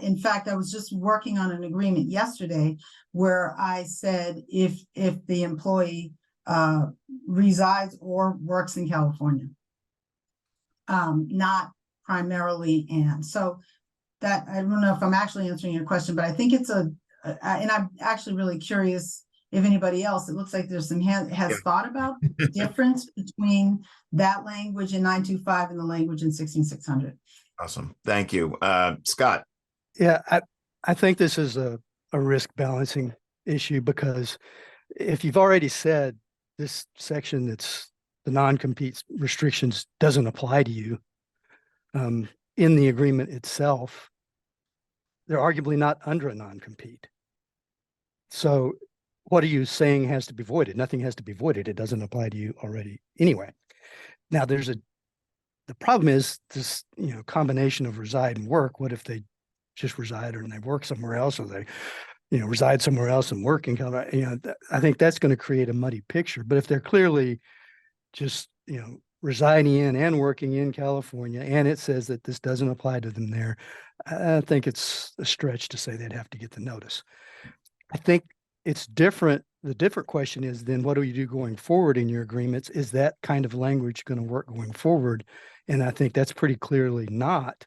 in fact, I was just working on an agreement yesterday where I said if the employee resides or works in California, not primarily and. So that, I don't know if I'm actually answering your question, but I think it's and I'm actually really curious if anybody else, it looks like there's some has thought about the difference between that language in 925 and the language in 16600. Awesome. Thank you. Scott. Yeah, I think this is a risk balancing issue, because if you've already said this section that's the non-compete restrictions doesn't apply to you in the agreement itself, they're arguably not under a non-compete. So what are you saying has to be voided? Nothing has to be voided. It doesn't apply to you already anyway. Now the problem is this, combination of reside and work. What if they just reside and they work somewhere else, or they, reside somewhere else and work in California? I think that's going to create a muddy picture. But if they're clearly just, residing in and working in California, and it says that this doesn't apply to them there, I think it's a stretch to say they'd have to get the notice. I think it's different. The different question is then, what do you do going forward in your agreements? Is that kind of language going to work going forward? And I think that's pretty clearly not.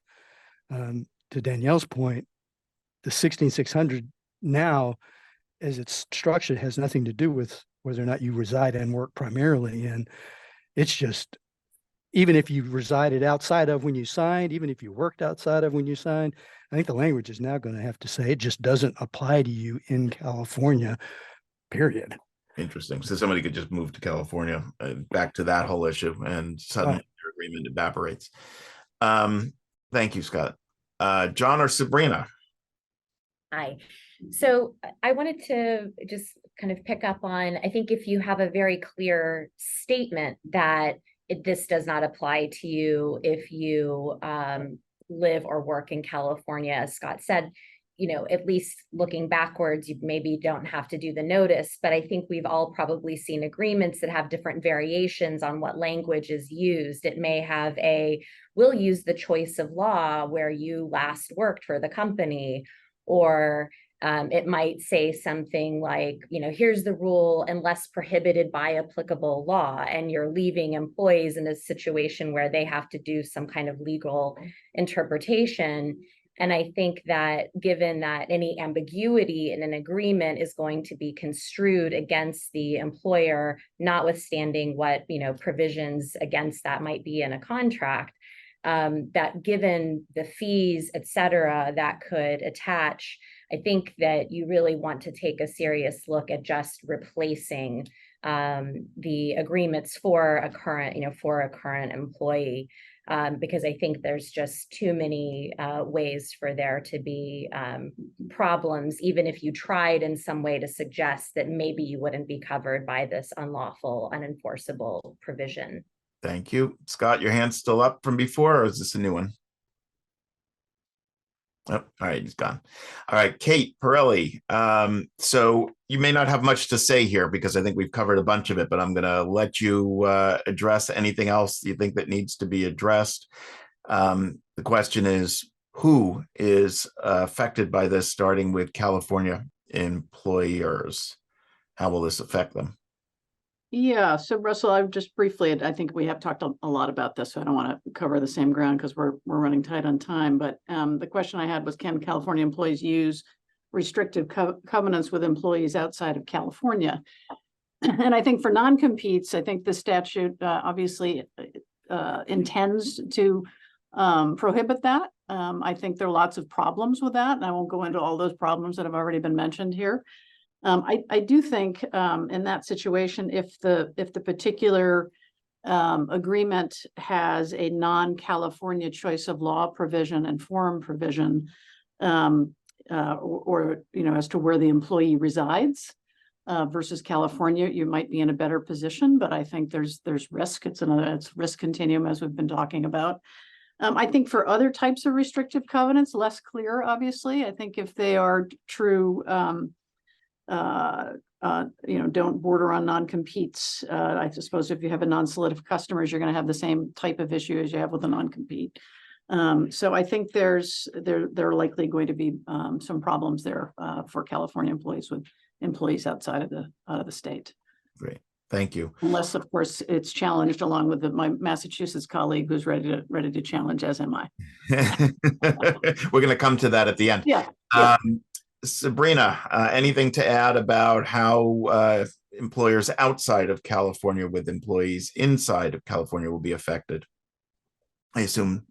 To Danielle's point, the 16600 now, as it's structured, has nothing to do with whether or not you reside and work primarily. And it's just, even if you resided outside of when you signed, even if you worked outside of when you signed, I think the language is now going to have to say it just doesn't apply to you in California, period. Interesting. So somebody could just move to California, back to that whole issue, and suddenly their agreement evaporates. Thank you, Scott. John or Sabrina? Hi. So I wanted to just kind of pick up on, I think if you have a very clear statement that this does not apply to you if you live or work in California, as Scott said, at least looking backwards, you maybe don't have to do the notice. But I think we've all probably seen agreements that have different variations on what language is used. It may have we'll use the choice of law where you last worked for the company, or it might say something like, here's the rule unless prohibited by applicable law, and you're leaving employees in a situation where they have to do some kind of legal interpretation. And I think that given that any ambiguity in an agreement is going to be construed against the employer, notwithstanding what, provisions against that might be in a contract, that given the fees, et cetera, that could attach, I think that you really want to take a serious look at just replacing the agreements for a current, for a current employee. Because I think there's just too many ways for there to be problems, even if you tried in some way to suggest that maybe you wouldn't be covered by this unlawful, unenforceable provision. Thank you. Scott, your hand's still up from before, or is this a new one? Oh, all right, he's gone. All right, Kate Pirelli. So you may not have much to say here because I think we've covered a bunch of it, but I'm going to let you address anything else you think that needs to be addressed. The question is, who is affected by this, starting with California employers? How will this affect them? Yeah, so Russell, I've just briefly, I think we have talked a lot about this, so I don't want to cover the same ground because we're running tight on time. But the question I had was, can California employees use restrictive covenants with employees outside of California? And I think for non-competes, I think the statute obviously intends to prohibit that. I think there are lots of problems with that, and I won't go into all those problems that have already been mentioned here. I do think in that situation, if the particular agreement has a non-California choice of law provision and forum provision, or as to where the employee resides versus California, you might be in a better position. But I think there's risk. It's risk continuum, as we've been talking about. I think for other types of restrictive covenants, less clear, obviously. I think if they are true, don't border on non-competes. I suppose if you have a non-solicitive customers, you're going to have the same type of issue as you have with a non-compete. So I think there are likely going to be some problems there for California employees with employees outside of the state. Great, thank you. Unless, of course, it's challenged along with my Massachusetts colleague who's ready to challenge, as am I. We're going to come to that at the end. Yeah. Sabrina, anything to add about how employers outside of California with employees inside of California will be affected? I assume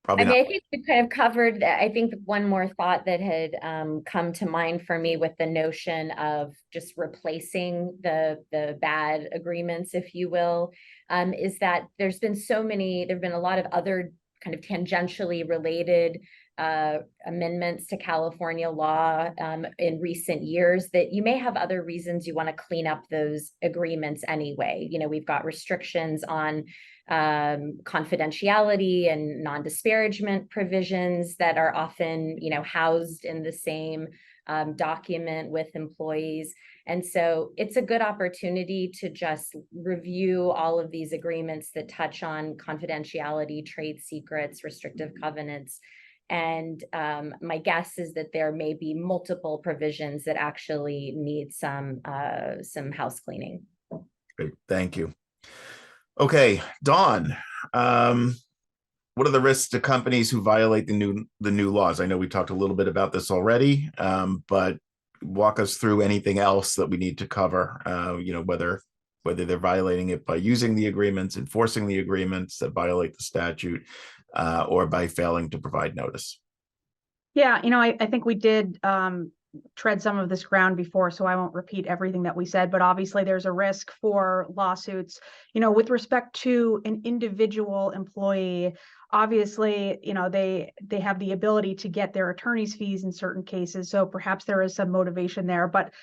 probably not. I think we kind of covered that. I think one more thought that had come to mind for me with the notion of just replacing the bad agreements, if you will, is that there's been a lot of other kind of tangentially related amendments to California law in recent years that you may have other reasons you want to clean up those agreements anyway. We've got restrictions on confidentiality and non-disparagement provisions that are often, housed in the same document with employees. And so it's a good opportunity to just review all of these agreements that touch on confidentiality, trade secrets, restrictive covenants. And my guess is that there may be multiple provisions that actually need some house cleaning. Great, thank you. Okay, Dawn, what are the risks to companies who violate the new laws? I know we talked a little bit about this already, but walk us through anything else that we need to cover. Whether they're violating it by using the agreements, enforcing the agreements that violate the statute, or by failing to provide notice. Yeah, I think we did tread some of this ground before, so I won't repeat everything that we said, but obviously there's a risk for lawsuits, with respect to an individual employee. Obviously, they have the ability to get their attorney's fees in certain cases, so perhaps there is some motivation there. But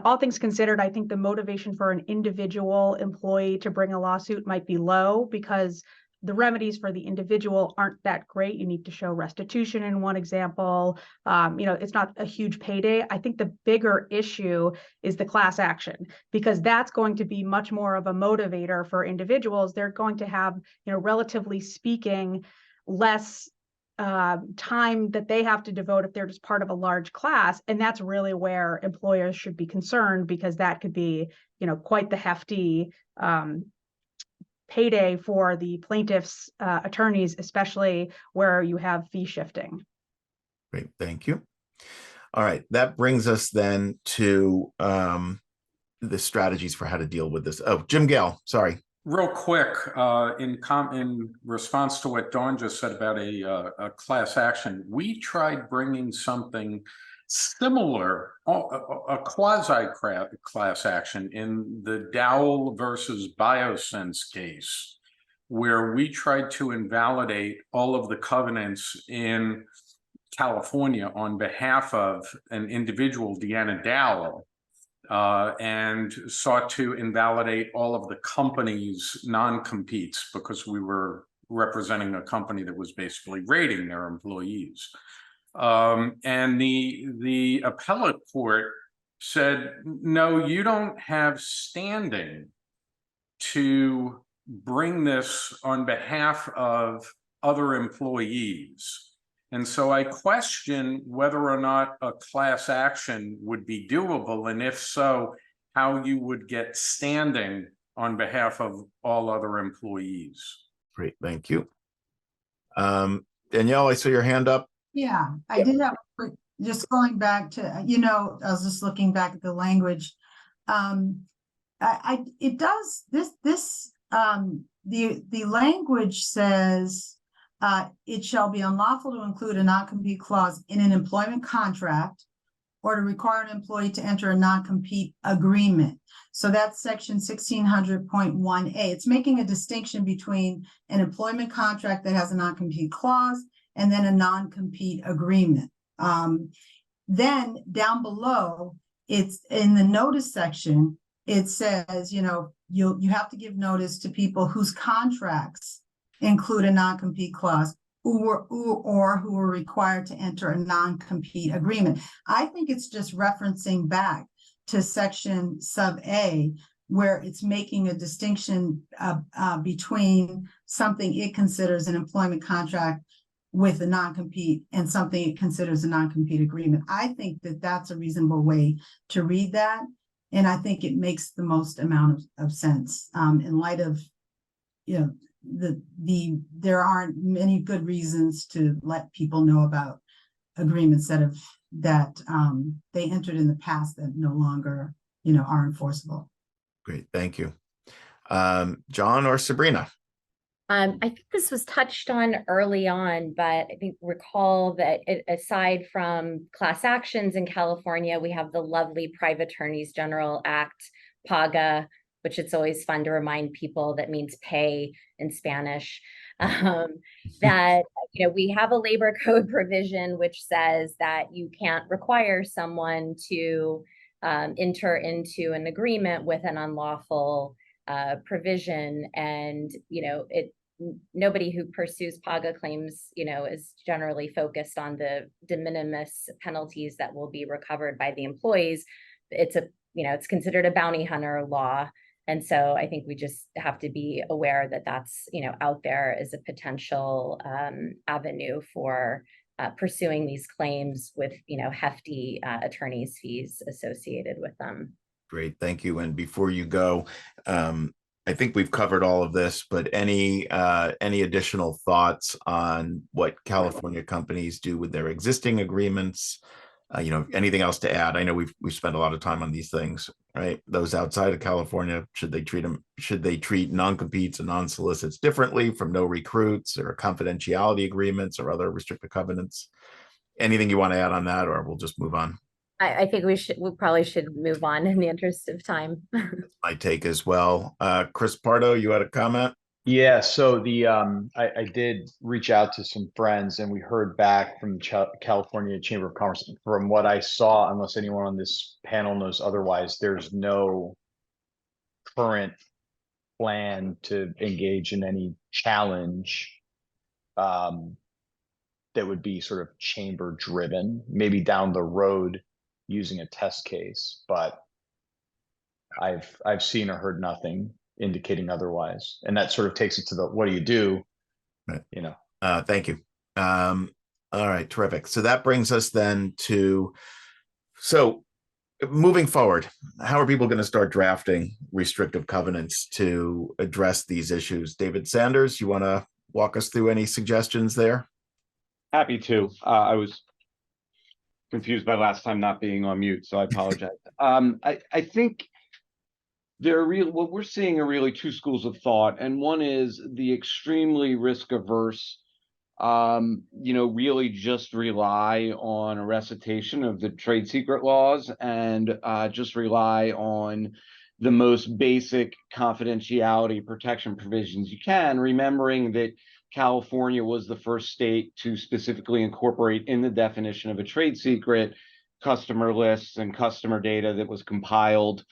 all things considered, I think the motivation for an individual employee to bring a lawsuit might be low because the remedies for the individual aren't that great. You need to show restitution in one example. It's not a huge payday. I think the bigger issue is the class action, because that's going to be much more of a motivator for individuals. They're going to have, relatively speaking, less time that they have to devote if they're just part of a large class. And that's really where employers should be concerned, because that could be, quite the hefty payday for the plaintiff's attorneys, especially where you have fee shifting. Great, thank you. All right, that brings us then to the strategies for how to deal with this. Oh, Jim Gale, sorry. Real quick, in response to what Dawn just said about a class action, we tried bringing something similar, a quasi-class action in the Dowell versus Biosense case, where we tried to invalidate all of the covenants in California on behalf of an individual, Deanna Dowell, and sought to invalidate all of the company's non-competes because we were representing a company that was basically raiding their employees. And the appellate court said, no, you don't have standing to bring this on behalf of other employees. And so I question whether or not a class action would be doable, and if so, how you would get standing on behalf of all other employees. Great, thank you. Danielle, I saw your hand up. Yeah, I did have, just going back to, I was just looking back at the language. It does, the language says, it shall be unlawful to include a non-compete clause in an employment contract or to require an employee to enter a non-compete agreement. So that's section 1600.1A. It's making a distinction between an employment contract that has a non-compete clause and then a non-compete agreement. Then down below, it's in the notice section, it says, you have to give notice to people whose contracts include a non-compete clause or who are required to enter a non-compete agreement. I think it's just referencing back to section sub A, where it's making a distinction between something it considers an employment contract with a non-compete and something it considers a non-compete agreement. I think that that's a reasonable way to read that. And I think it makes the most amount of sense in light of, there aren't many good reasons to let people know about agreements that they entered in the past that no longer, are enforceable. Great, thank you. John or Sabrina? I think this was touched on early on, but I think recall that aside from class actions in California, we have the lovely Private Attorneys General Act, PAGA, which it's always fun to remind people that means pay in Spanish. That we have a labor code provision which says that you can't require someone to enter into an agreement with an unlawful provision, and nobody who pursues PAGA claims is generally focused on the de minimis penalties that will be recovered by the employees. It's it's considered a bounty hunter law. And so I think we just have to be aware that that's, out there as a potential avenue for pursuing these claims with, hefty attorney's fees associated with them. Great, thank you. And before you go, I think we've covered all of this, but any additional thoughts on what California companies do with their existing agreements? Anything else to add? I know we've spent a lot of time on these things, right? Those outside of California, should they treat non-competes and non-solicits differently from no recruits or confidentiality agreements or other restrictive covenants? Anything you want to add on that, or we'll just move on? I think we probably should move on in the interest of time. My take as well. Chris Pardo, you had a comment? Yeah, so I did reach out to some friends, and we heard back from the California Chamber of Commerce. From what I saw, unless anyone on this panel knows otherwise, there's no current plan to engage in any challenge that would be sort of chamber driven, maybe down the road using a test case, but I've seen or heard nothing indicating otherwise. And that sort of takes it to the, what do you do? Right. Thank you. All right, terrific. So that brings us then to, moving forward, how are people going to start drafting restrictive covenants to address these issues? David Sanders, you want to walk us through any suggestions there? Happy to. I was confused by last time not being on mute, so I apologize. I think what we're seeing are really two schools of thought, and one is the extremely risk averse really just rely on a recitation of the trade secret laws and just rely on the most basic confidentiality protection provisions you can, remembering that California was the first state to specifically incorporate in the definition of a trade secret customer lists and customer data that was compiled,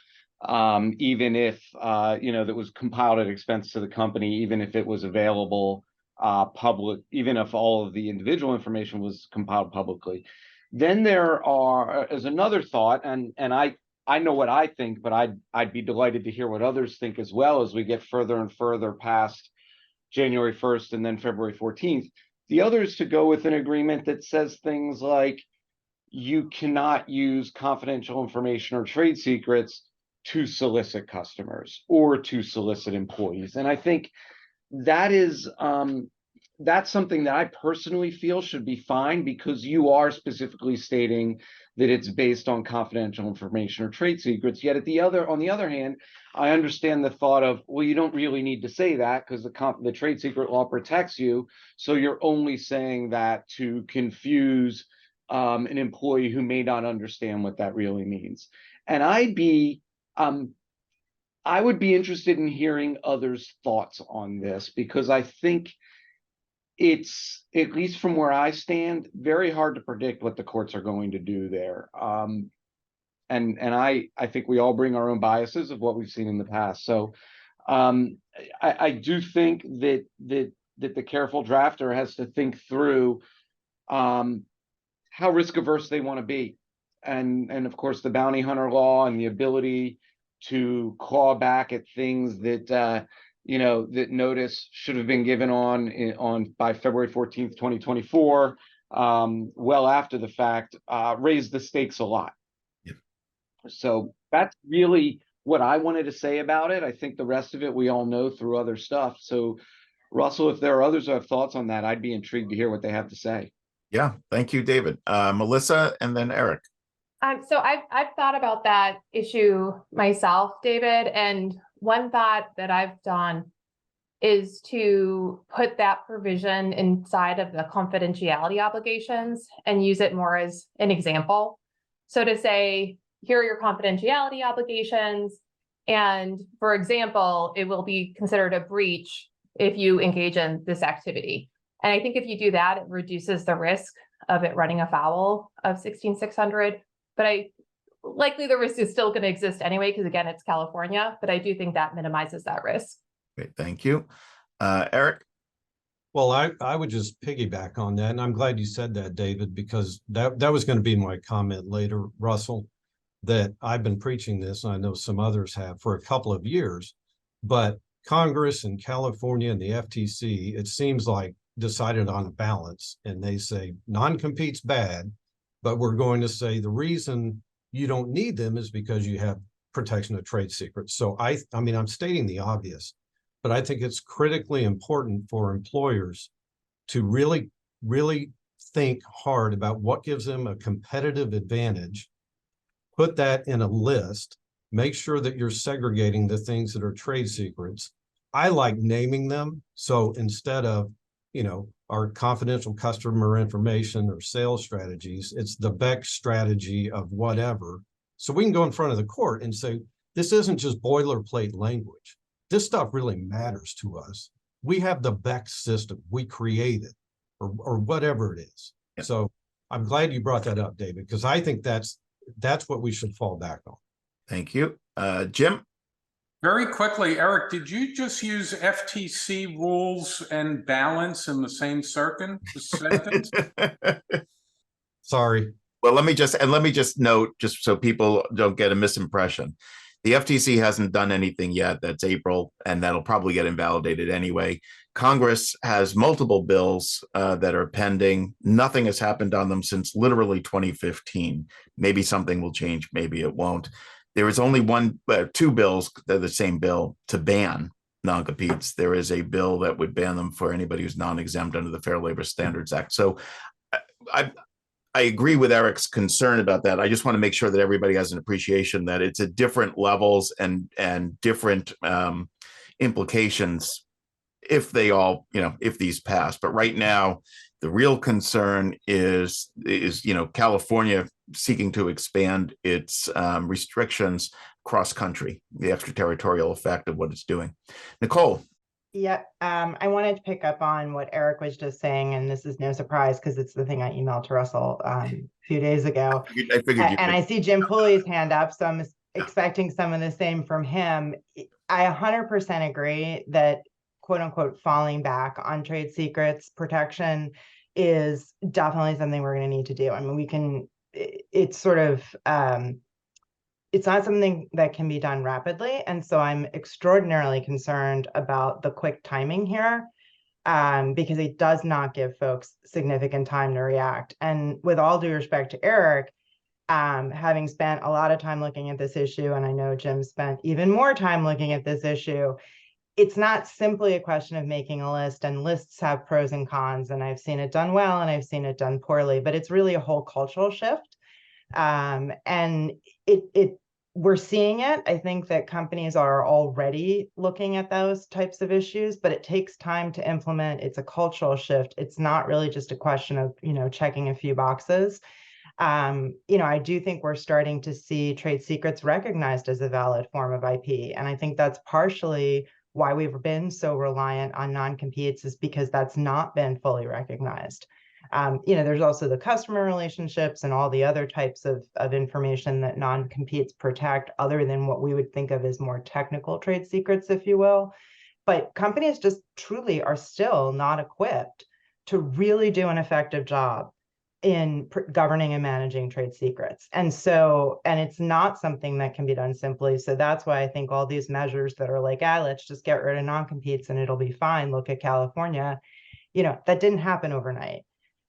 even if, that was compiled at expense to the company, even if it was available public, even if all of the individual information was compiled publicly. Then there is another thought, and I know what I think, but I'd be delighted to hear what others think as well as we get further and further past January 1st and then February 14th. The other is to go with an agreement that says things like you cannot use confidential information or trade secrets to solicit customers or to solicit employees. And I think that is that's something that I personally feel should be fine, because you are specifically stating that it's based on confidential information or trade secrets. Yet on the other hand, I understand the thought of, well, you don't really need to say that because the trade secret law protects you. So you're only saying that to confuse an employee who may not understand what that really means. And I would be interested in hearing others' thoughts on this, because I think it's, at least from where I stand, very hard to predict what the courts are going to do there. And I think we all bring our own biases of what we've seen in the past. So I do think that the careful drafter has to think through how risk averse they want to be. And of course, the bounty hunter law and the ability to claw back at things that that notice should have been given on by February 14th, 2024, well after the fact, raised the stakes a lot. Yeah. So that's really what I wanted to say about it. I think the rest of it we all know through other stuff. So Russell, if there are others who have thoughts on that, I'd be intrigued to hear what they have to say. Yeah, thank you, David. Melissa, and then Eric. So I've thought about that issue myself, David, and one thought that I've done is to put that provision inside of the confidentiality obligations and use it more as an example. So to say, here are your confidentiality obligations, and for example, it will be considered a breach if you engage in this activity. And I think if you do that, it reduces the risk of it running afoul of 16600. But likely the risk is still going to exist anyway, because again, it's California, but I do think that minimizes that risk. Great, thank you. Eric? Well, I would just piggyback on that. And I'm glad you said that, David, because that was going to be my comment later, Russell, that I've been preaching this, and I know some others have, for a couple of years. But Congress and California and the FTC, it seems like, decided on a balance, and they say non-compete's bad, but we're going to say the reason you don't need them is because you have protection of trade secrets. So I mean, I'm stating the obvious, but I think it's critically important for employers to really, really think hard about what gives them a competitive advantage, put that in a list, make sure that you're segregating the things that are trade secrets. I like naming them. So instead of, our confidential customer information or sales strategies, it's the BEC strategy of whatever. So we can go in front of the court and say, this isn't just boilerplate language. This stuff really matters to us. We have the BEC system. We create it, or whatever it is. Yeah. So I'm glad you brought that up, David, because I think that's what we should fall back on. Thank you. Jim? Very quickly, Eric, did you just use FTC rules and balance in the same sentence? Sorry. Well, let me just note, just so people don't get a misimpression. The FTC hasn't done anything yet. That's April, and that'll probably get invalidated anyway. Congress has multiple bills that are pending. Nothing has happened on them since literally 2015. Maybe something will change, maybe it won't. There is only two bills, they're the same bill, to ban non-competes. There is a bill that would ban them for anybody who's non-exempt under the Fair Labor Standards Act. So I agree with Eric's concern about that. I just want to make sure that everybody has an appreciation that it's at different levels and different implications if they all, if these pass. But right now, the real concern is California seeking to expand its restrictions cross country, the extraterritorial effect of what it's doing. Nicole. Yeah, I wanted to pick up on what Eric was just saying, and this is no surprise because it's the thing I emailed to Russell a few days ago. I figured and I see Jim Pooley's hand up, so I'm expecting some of the same from him. I 100% agree that quote unquote falling back on trade secrets protection is definitely something we're going to need to do. I mean, it's sort of it's not something that can be done rapidly. And so I'm extraordinarily concerned about the quick timing here, because it does not give folks significant time to react. And with all due respect to Eric, having spent a lot of time looking at this issue, and I know Jim spent even more time looking at this issue, it's not simply a question of making a list, and lists have pros and cons, and I've seen it done well and I've seen it done poorly, but it's really a whole cultural shift. And we're seeing it. I think that companies are already looking at those types of issues, but it takes time to implement. It's a cultural shift. It's not really just a question of, checking a few boxes. I do think we're starting to see trade secrets recognized as a valid form of IP. And I think that's partially why we've been so reliant on non-competes, is because that's not been fully recognized. There's also the customer relationships and all the other types of information that non-competes protect, other than what we would think of as more technical trade secrets, if you will. But companies just truly are still not equipped to really do an effective job in governing and managing trade secrets. And it's not something that can be done simply. So that's why I think all these measures that are like, let's just get rid of non-competes and it'll be fine. Look at California, that didn't happen overnight.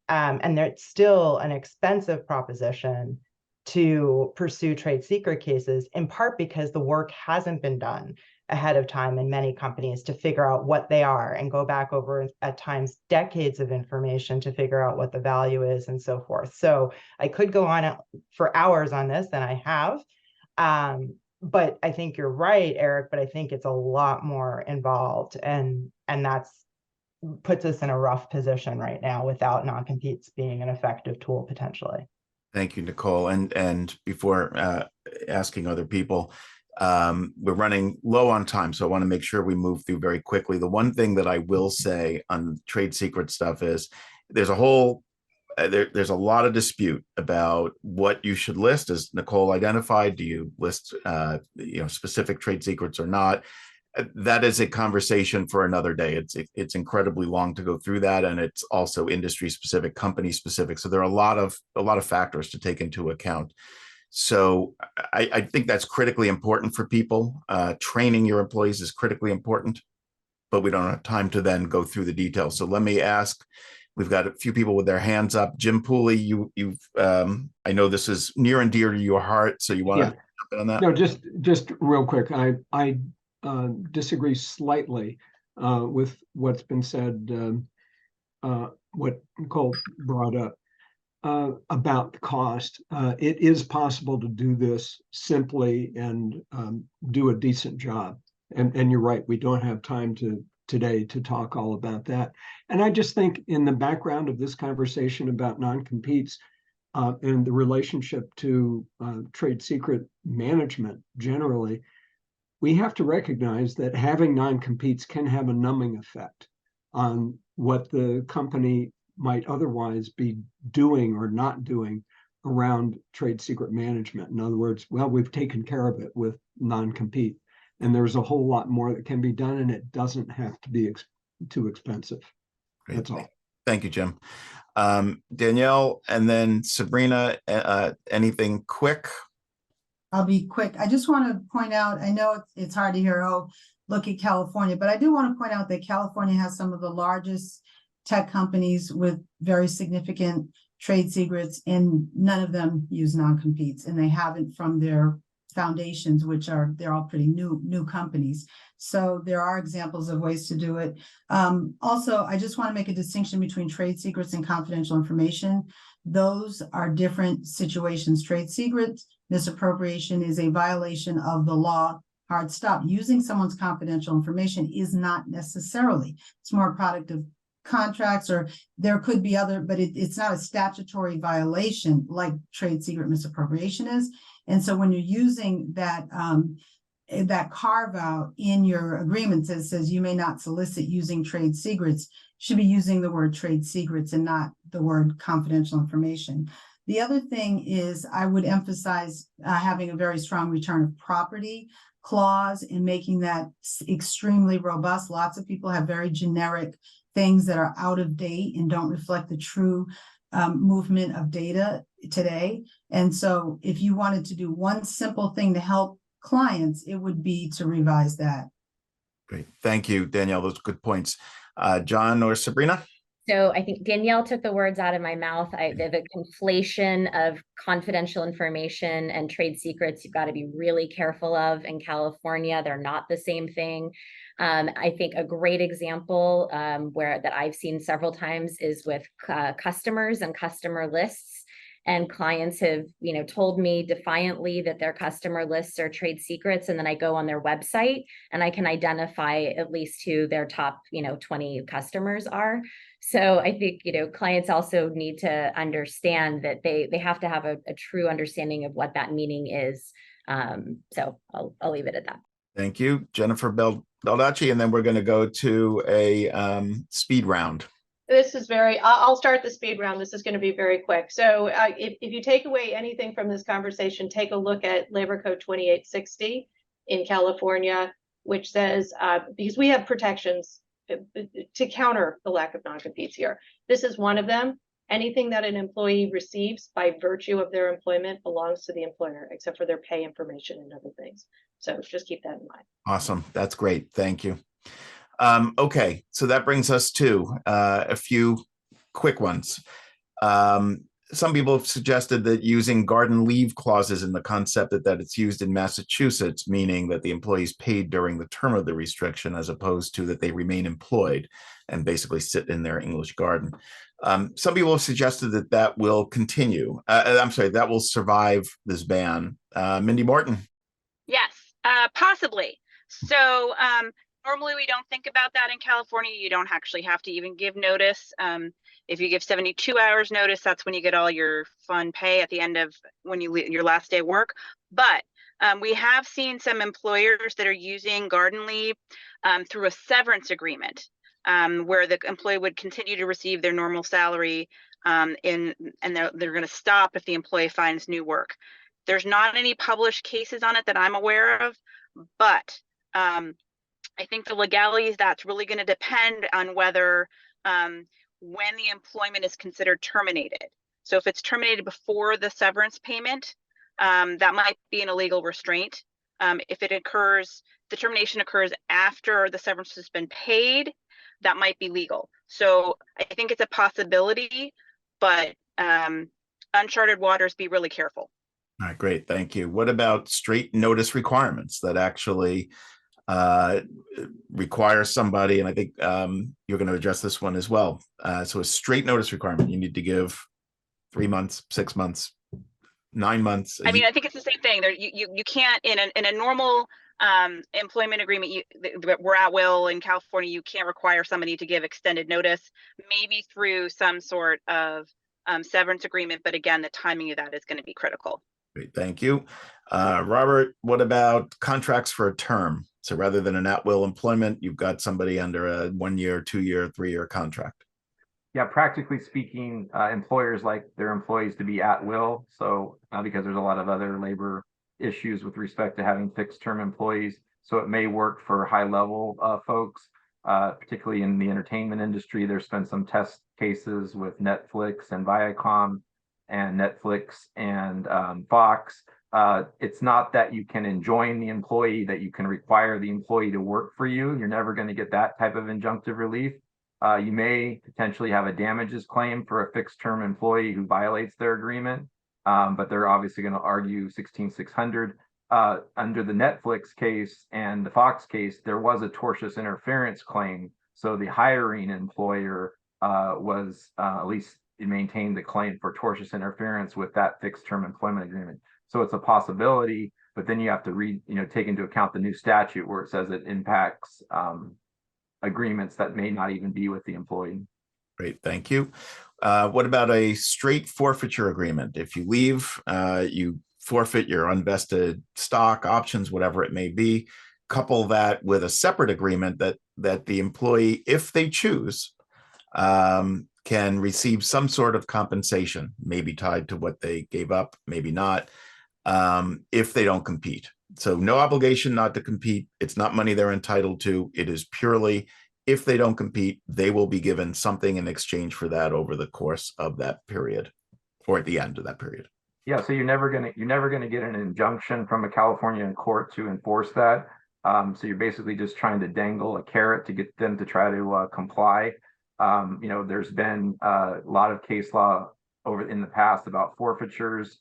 And it's still an expensive proposition to pursue trade secret cases, in part because the work hasn't been done ahead of time in many companies to figure out what they are and go back over, at times, decades of information to figure out what the value is and so forth. So I could go on for hours on this, and I have. But I think you're right, Eric, but I think it's a lot more involved, and that's puts us in a rough position right now without non-competes being an effective tool potentially. Thank you, Nicole. And before asking other people, we're running low on time, so I want to make sure we move through very quickly. The one thing that I will say on trade secret stuff is there's a lot of dispute about what you should list, as Nicole identified. Do you list specific trade secrets or not? That is a conversation for another day. It's incredibly long to go through that, and it's also industry specific, company specific. So there are a lot of factors to take into account. So I think that's critically important for people. Training your employees is critically important, but we don't have time to then go through the details. So let me ask. We've got a few people with their hands up. Jim Pooley, you've I know this is near and dear to your heart, so you want to jump in on that? No, just real quick. I disagree slightly with what's been said, what Nicole brought up about the cost. It is possible to do this simply and do a decent job. And you're right, we don't have time today to talk all about that. And I just think in the background of this conversation about non-competes and the relationship to trade secret management generally, we have to recognize that having non-competes can have a numbing effect on what the company might otherwise be doing or not doing around trade secret management. In other words, we've taken care of it with non-compete, and there's a whole lot more that can be done, and it doesn't have to be too expensive. Great. That's all. Thank you, Jim. Danielle, and then Sabrina, anything quick? I'll be quick. I just want to point out, I know it's hard to hear, look at California, but I do want to point out that California has some of the largest tech companies with very significant trade secrets, and none of them use non-competes, and they haven't from their foundations, they're all pretty new companies. So there are examples of ways to do it. Also, I just want to make a distinction between trade secrets and confidential information. Those are different situations. Trade secrets misappropriation is a violation of the law hard stop. Using someone's confidential information is not necessarily, it's more a product of contracts, or there could be other, but it's not a statutory violation like trade secret misappropriation is. And so when you're using that that carve out in your agreement that says you may not solicit using trade secrets, should be using the word trade secrets and not the word confidential information. The other thing is I would emphasize having a very strong return of property clause and making that extremely robust. Lots of people have very generic things that are out of date and don't reflect the true movement of data today. And so if you wanted to do one simple thing to help clients, it would be to revise that. Great. Thank you, Danielle. Those are good points. John or Sabrina? So I think Danielle took the words out of my mouth. The conflation of confidential information and trade secrets, you've got to be really careful of in California. They're not the same thing. I think a great example that I've seen several times is with customers and customer lists. And clients have, told me defiantly that their customer lists are trade secrets. And then I go on their website and I can identify at least who their top, 20 customers are. So I think, clients also need to understand that they have to have a true understanding of what that meaning is. So I'll leave it at that. Thank you, Jennifer Baldacci. And then we're going to go to a speed round. This is I'll start the speed round. This is going to be very quick. So if you take away anything from this conversation, take a look at Labor Code 2860 in California, which says, because we have protections to counter the lack of non-competes here. This is one of them. Anything that an employee receives by virtue of their employment belongs to the employer, except for their pay information and other things. So just keep that in mind. Awesome. That's great. Thank you. Okay, so that brings us to a few quick ones. Some people have suggested that using garden leave clauses in the concept that it's used in Massachusetts, meaning that the employee is paid during the term of the restriction, as opposed to that they remain employed and basically sit in their English garden. Some people have suggested that will continue. That will survive this ban. Mindy Morton. Yes, possibly. So normally we don't think about that in California. You don't actually have to even give notice. If you give 72 hours notice, that's when you get all your fun pay at the end of when you your last day of work. But we have seen some employers that are using garden leave through a severance agreement, where the employee would continue to receive their normal salary, and they're going to stop if the employee finds new work. There's not any published cases on it that I'm aware of, but I think the legalities, that's really going to depend on whether when the employment is considered terminated. So if it's terminated before the severance payment, that might be an illegal restraint. If the termination occurs after the severance has been paid, that might be legal. So I think it's a possibility, but uncharted waters, be really careful. All right, great. Thank you. What about straight notice requirements that actually require somebody, and I think you're going to address this one as well. So a straight notice requirement, you need to give 3 months, 6 months, 9 months. I mean, I think it's the same thing. You can't in a normal employment agreement, we're at will in California, you can't require somebody to give extended notice, maybe through some sort of severance agreement. But again, the timing of that is going to be critical. Great, thank you. Robert, what about contracts for a term? So rather than an at-will employment, you've got somebody under a 1 year, 2 year, 3 year contract. Yeah, practically speaking, employers like their employees to be at will. So because there's a lot of other labor issues with respect to having fixed term employees. So it may work for high level folks, particularly in the entertainment industry. There's been some test cases with Netflix and Viacom, and Netflix and Fox. It's not that you can enjoin the employee, that you can require the employee to work for you. You're never going to get that type of injunctive relief. You may potentially have a damages claim for a fixed term employee who violates their agreement, but they're obviously going to argue 16600. Under the Netflix case and the Fox case, there was a tortious interference claim. So the hiring employer was at least maintained the claim for tortious interference with that fixed term employment agreement. So it's a possibility, but then you have to take into account the new statute where it says it impacts agreements that may not even be with the employee. Great, thank you. What about a straight forfeiture agreement? If you leave, you forfeit your unvested stock, options, whatever it may be. Couple that with a separate agreement that the employee, if they choose, can receive some sort of compensation, maybe tied to what they gave up, maybe not, if they don't compete. So no obligation not to compete. It's not money they're entitled to. It is purely, if they don't compete, they will be given something in exchange for that over the course of that period, or at the end of that period. Yeah, so you're never gonna get an injunction from a California court to enforce that. So you're basically just trying to dangle a carrot to get them to try to comply. There's been a lot of case law over in the past about forfeitures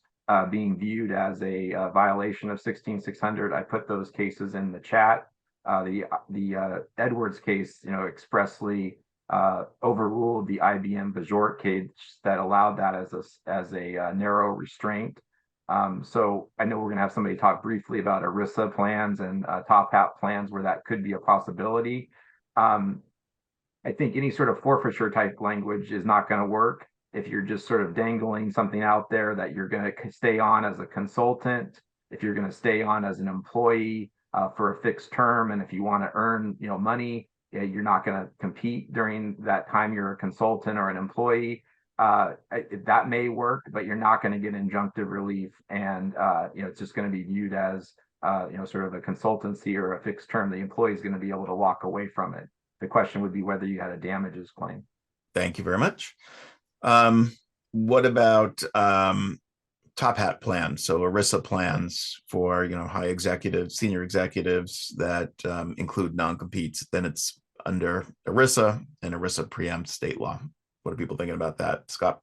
being viewed as a violation of 16600. I put those cases in the chat. The Edwards case, expressly overruled the IBM Bajort case that allowed that as a narrow restraint. So I know we're going to have somebody talk briefly about ERISA plans and top hat plans where that could be a possibility. I think any sort of forfeiture type language is not going to work if you're just sort of dangling something out there that you're going to stay on as a consultant, if you're going to stay on as an employee for a fixed term, and if you want to earn money, you're not going to compete during that time you're a consultant or an employee. That may work, but you're not going to get injunctive relief, and it's just going to be viewed as sort of a consultancy or a fixed term. The employee is going to be able to walk away from it. The question would be whether you had a damages claim. Thank you very much. What about top hat plans? So ERISA plans for high executives, senior executives that include non-competes. Then it's under ERISA, and ERISA preempts state law. What are people thinking about that, Scott?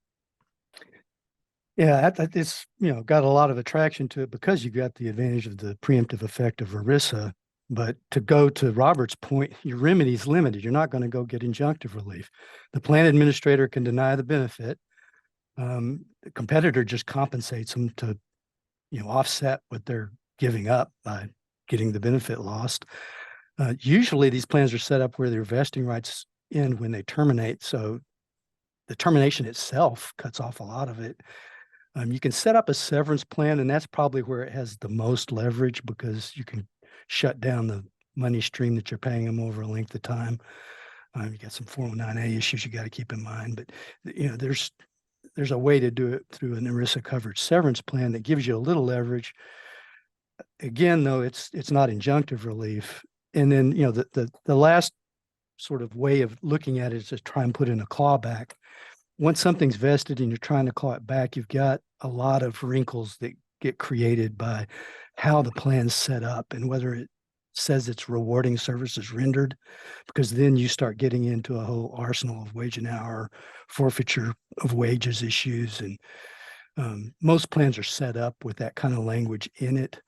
Yeah, it's got a lot of attraction to it because you've got the advantage of the preemptive effect of ERISA. But to go to Robert's point, your remedy is limited. You're not going to go get injunctive relief. The plan administrator can deny the benefit. The competitor just compensates them to, offset what they're giving up by getting the benefit lost. Usually these plans are set up where their vesting rights end when they terminate. So the termination itself cuts off a lot of it. You can set up a severance plan, and that's probably where it has the most leverage because you can shut down the money stream that you're paying them over a length of time. You got some 409A issues you got to keep in mind, but there's a way to do it through an ERISA covered severance plan that gives you a little leverage. Again, though, it's not injunctive relief. And then the last sort of way of looking at it is to try and put in a clawback. Once something's vested and you're trying to claw it back, you've got a lot of wrinkles that get created by how the plan's set up and whether it says it's rewarding services rendered, because then you start getting into a whole arsenal of wage and hour, forfeiture of wages issues. And most plans are set up with that kind of language in it.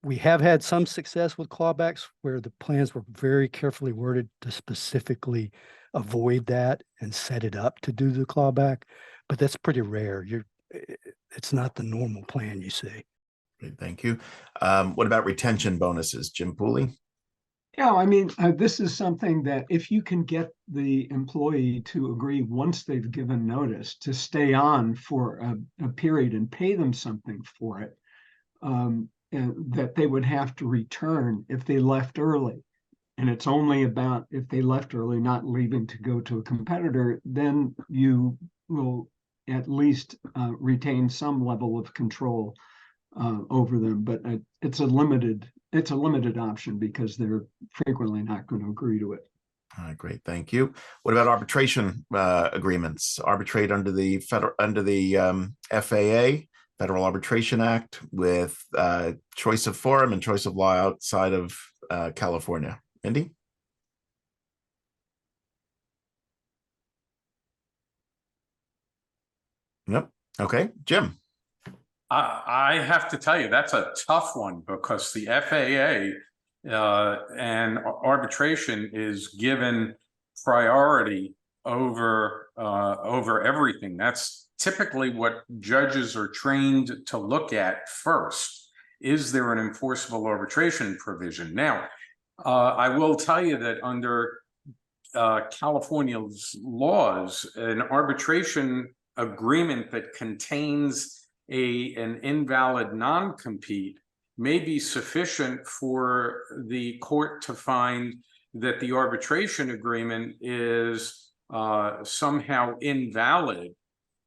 We have had some success with clawbacks where the plans were very carefully worded to specifically avoid that and set it up to do the clawback, but that's pretty rare. It's not the normal plan you see. Great, thank you. What about retention bonuses, Jim Pooley? Yeah, I mean, this is something that if you can get the employee to agree once they've given notice to stay on for a period and pay them something for it, and that they would have to return if they left early. And it's only about if they left early, not leaving to go to a competitor, then you will at least retain some level of control over them. But it's a limited option because they're frequently not going to agree to it. All right, great, thank you. What about arbitration agreements? Arbitrate under the FAA, Federal Arbitration Act, with choice of forum and choice of law outside of California. Indy? Yep. Okay, Jim. I have to tell you, that's a tough one because the FAA and arbitration is given priority over everything. That's typically what judges are trained to look at first. is there an enforceable arbitration provision? Now, I will tell you that under California's laws, an arbitration agreement that contains an invalid non-compete may be sufficient for the court to find that the arbitration agreement is somehow invalid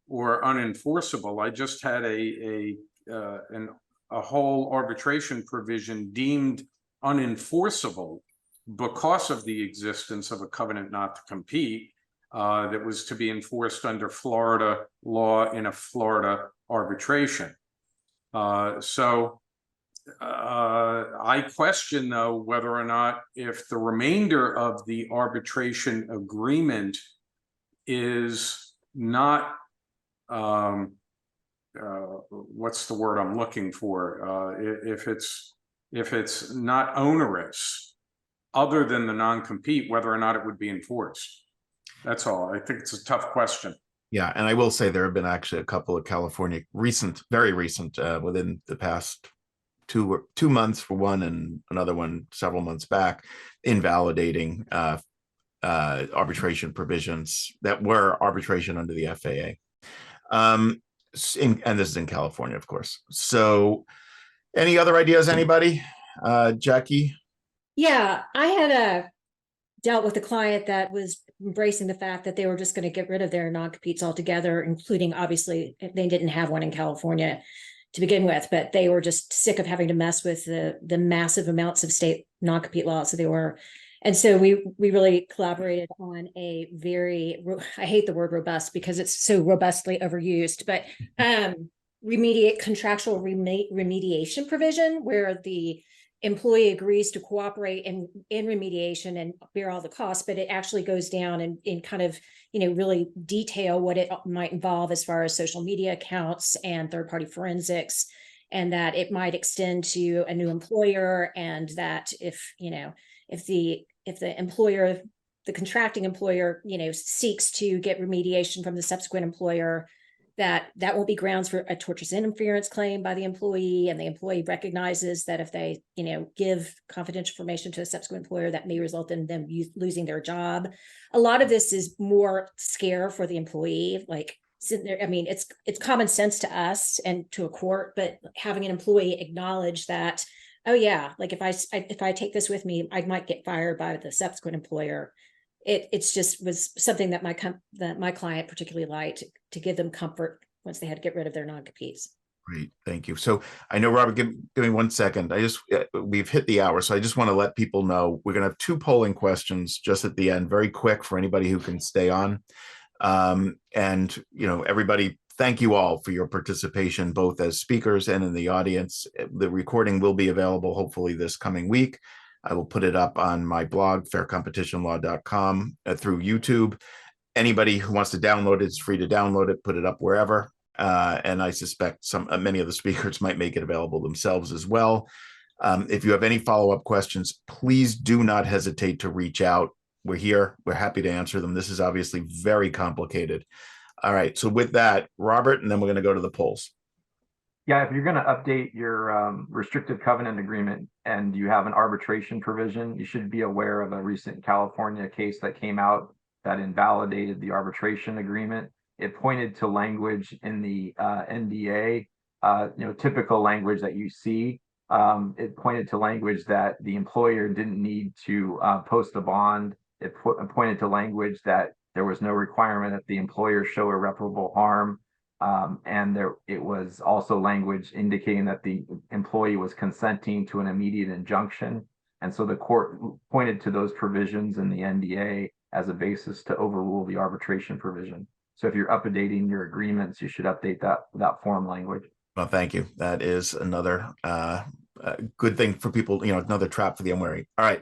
or unenforceable. I just had a whole arbitration provision deemed unenforceable because of the existence of a covenant not to compete that was to be enforced under Florida law in a Florida arbitration. So I question, though, whether or not if the remainder of the arbitration agreement is not, what's the word I'm looking for? If it's not onerous, other than the non-compete, whether or not it would be enforced. That's all. I think it's a tough question. Yeah, and I will say there have been actually a couple of California very recent, within the past 2 months for one, and another one several months back, invalidating arbitration provisions that were arbitration under the FAA. And this is in California, of course. So any other ideas, anybody? Jackie? Yeah, I had dealt with a client that was embracing the fact that they were just going to get rid of their non-competes altogether, including, obviously, they didn't have one in California to begin with, but they were just sick of having to mess with the massive amounts of state non-compete laws that they were. And so we really collaborated on a very, I hate the word robust because it's so robustly overused, but contractual remediation provision where the employee agrees to cooperate in remediation and bear all the costs, but it actually goes down and kind of, really detail what it might involve as far as social media accounts and third-party forensics, and that it might extend to a new employer, and that if the employer, the contracting employer, seeks to get remediation from the subsequent employer, that won't be grounds for a tortious interference claim by the employee, and the employee recognizes that if they, give confidential information to a subsequent employer, that may result in them losing their job. A lot of this is more scare for the employee, like sitting there. I mean, it's common sense to us and to a court, but having an employee acknowledge that, oh yeah, like if I take this with me, I might get fired by the subsequent employer. It's just was something that my client particularly liked, to give them comfort once they had to get rid of their non-competes. Great, thank you. So I know, Robert, give me 1 second. We've hit the hour, so I just want to let people know we're going to have 2 polling questions just at the end, very quick for anybody who can stay on. And everybody, thank you all for your participation, both as speakers and in the audience. The recording will be available hopefully this coming week. I will put it up on my blog, faircompetitionlaw.com, through YouTube. Anybody who wants to download it is free to download it, put it up wherever. And I suspect many of the speakers might make it available themselves as well. If you have any follow-up questions, please do not hesitate to reach out. We're here. We're happy to answer them. This is obviously very complicated. All right. So with that, Robert, and then we're going to go to the polls. Yeah, if you're going to update your restrictive covenant agreement and you have an arbitration provision, you should be aware of a recent California case that came out that invalidated the arbitration agreement. It pointed to language in the NDA, typical language that you see. It pointed to language that the employer didn't need to post a bond. It pointed to language that there was no requirement that the employer show irreparable harm. And it was also language indicating that the employee was consenting to an immediate injunction. And so the court pointed to those provisions in the NDA as a basis to overrule the arbitration provision. So if you're updating your agreements, you should update that form language. Well, thank you. That is another good thing for people, another trap for the unwary. All right.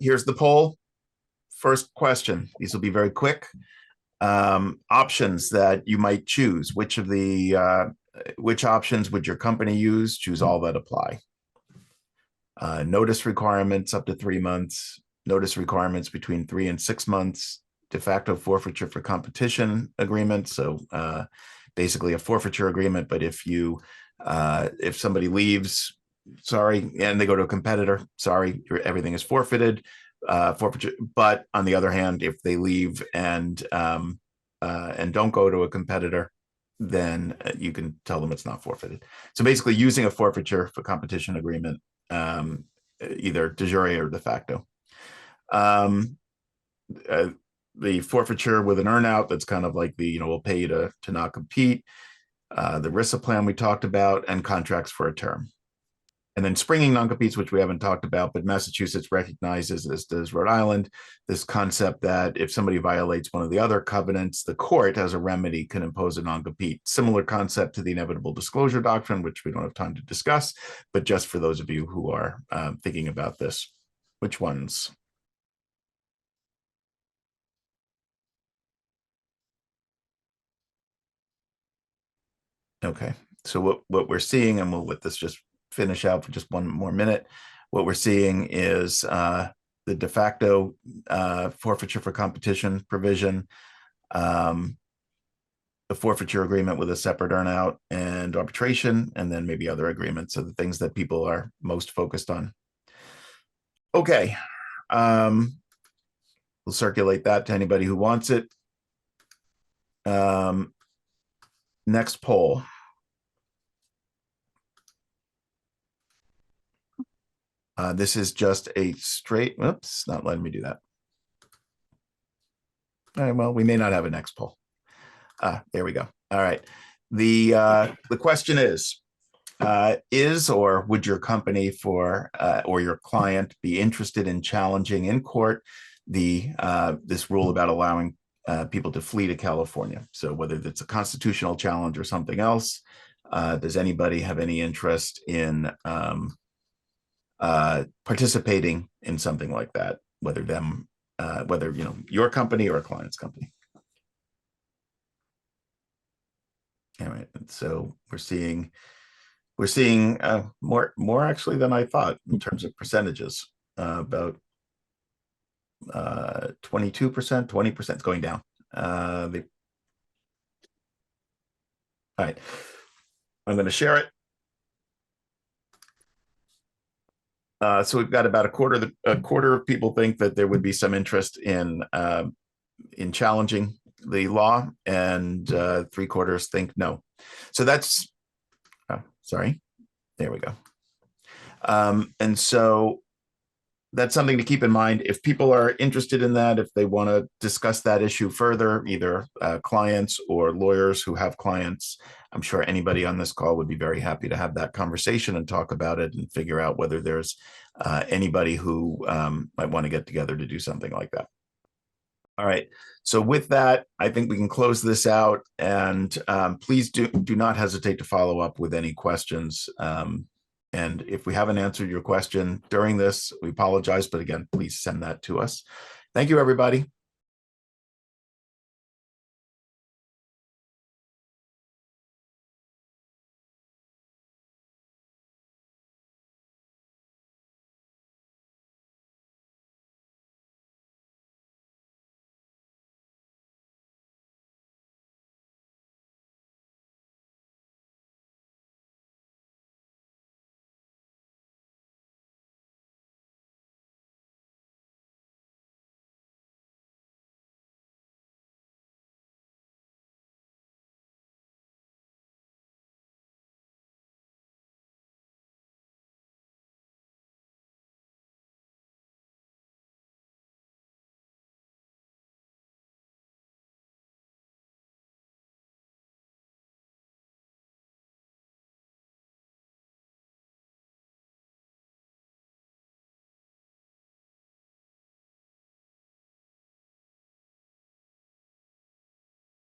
Here's the poll. First question. These will be very quick. Options that you might choose. Which options would your company use? Choose all that apply. Notice requirements up to 3 months. Notice requirements between 3 and 6 months. De facto forfeiture for competition agreement. So basically a forfeiture agreement, but if somebody leaves sorry, and they go to a competitor, sorry, everything is forfeited, forfeiture. But on the other hand, if they leave and don't go to a competitor, then you can tell them it's not forfeited. So basically using a forfeiture for competition agreement, either de jure or de facto. The forfeiture with an earnout, that's kind of like the, we'll pay you to not compete. The RISA plan we talked about, and contracts for a term. And then springing non-competes, which we haven't talked about, but Massachusetts recognizes, as does Rhode Island, this concept that if somebody violates one of the other covenants, the court, as a remedy, can impose a non-compete. Similar concept to the inevitable disclosure doctrine, which we don't have time to discuss, but just for those of you who are thinking about this. Which ones? Okay, so what we're seeing, and we'll let this just finish out for just one more minute. What we're seeing is the de facto forfeiture for competition provision, the forfeiture agreement with a separate earnout and arbitration, and then maybe other agreements. So the things that people are most focused on. Okay, we'll circulate that to anybody who wants it. Next poll. This is just a straight, oops, not letting me do that. All right, well, we may not have a next poll. There we go. All right. The question is or would your company or your client be interested in challenging in court this rule about allowing people to flee to California? So whether it's a constitutional challenge or something else, does anybody have any interest in participating in something like that, whether your company or a client's company? All right, so we're seeing more actually than I thought in terms of percentages. About 22%, 20%. It's going down. All right, I'm going to share it. So we've got about a quarter of people think that there would be some interest in challenging the law, and 3/4 think no. So that's sorry. There we go. And so that's something to keep in mind. If people are interested in that, if they want to discuss that issue further, either clients or lawyers who have clients, I'm sure anybody on this call would be very happy to have that conversation and talk about it and figure out whether there's anybody who might want to get together to do something like that. All right. So with that, I think we can close this out, and please do not hesitate to follow up with any questions. And if we haven't answered your question during this, we apologize, but again, please send that to us. Thank you, everybody.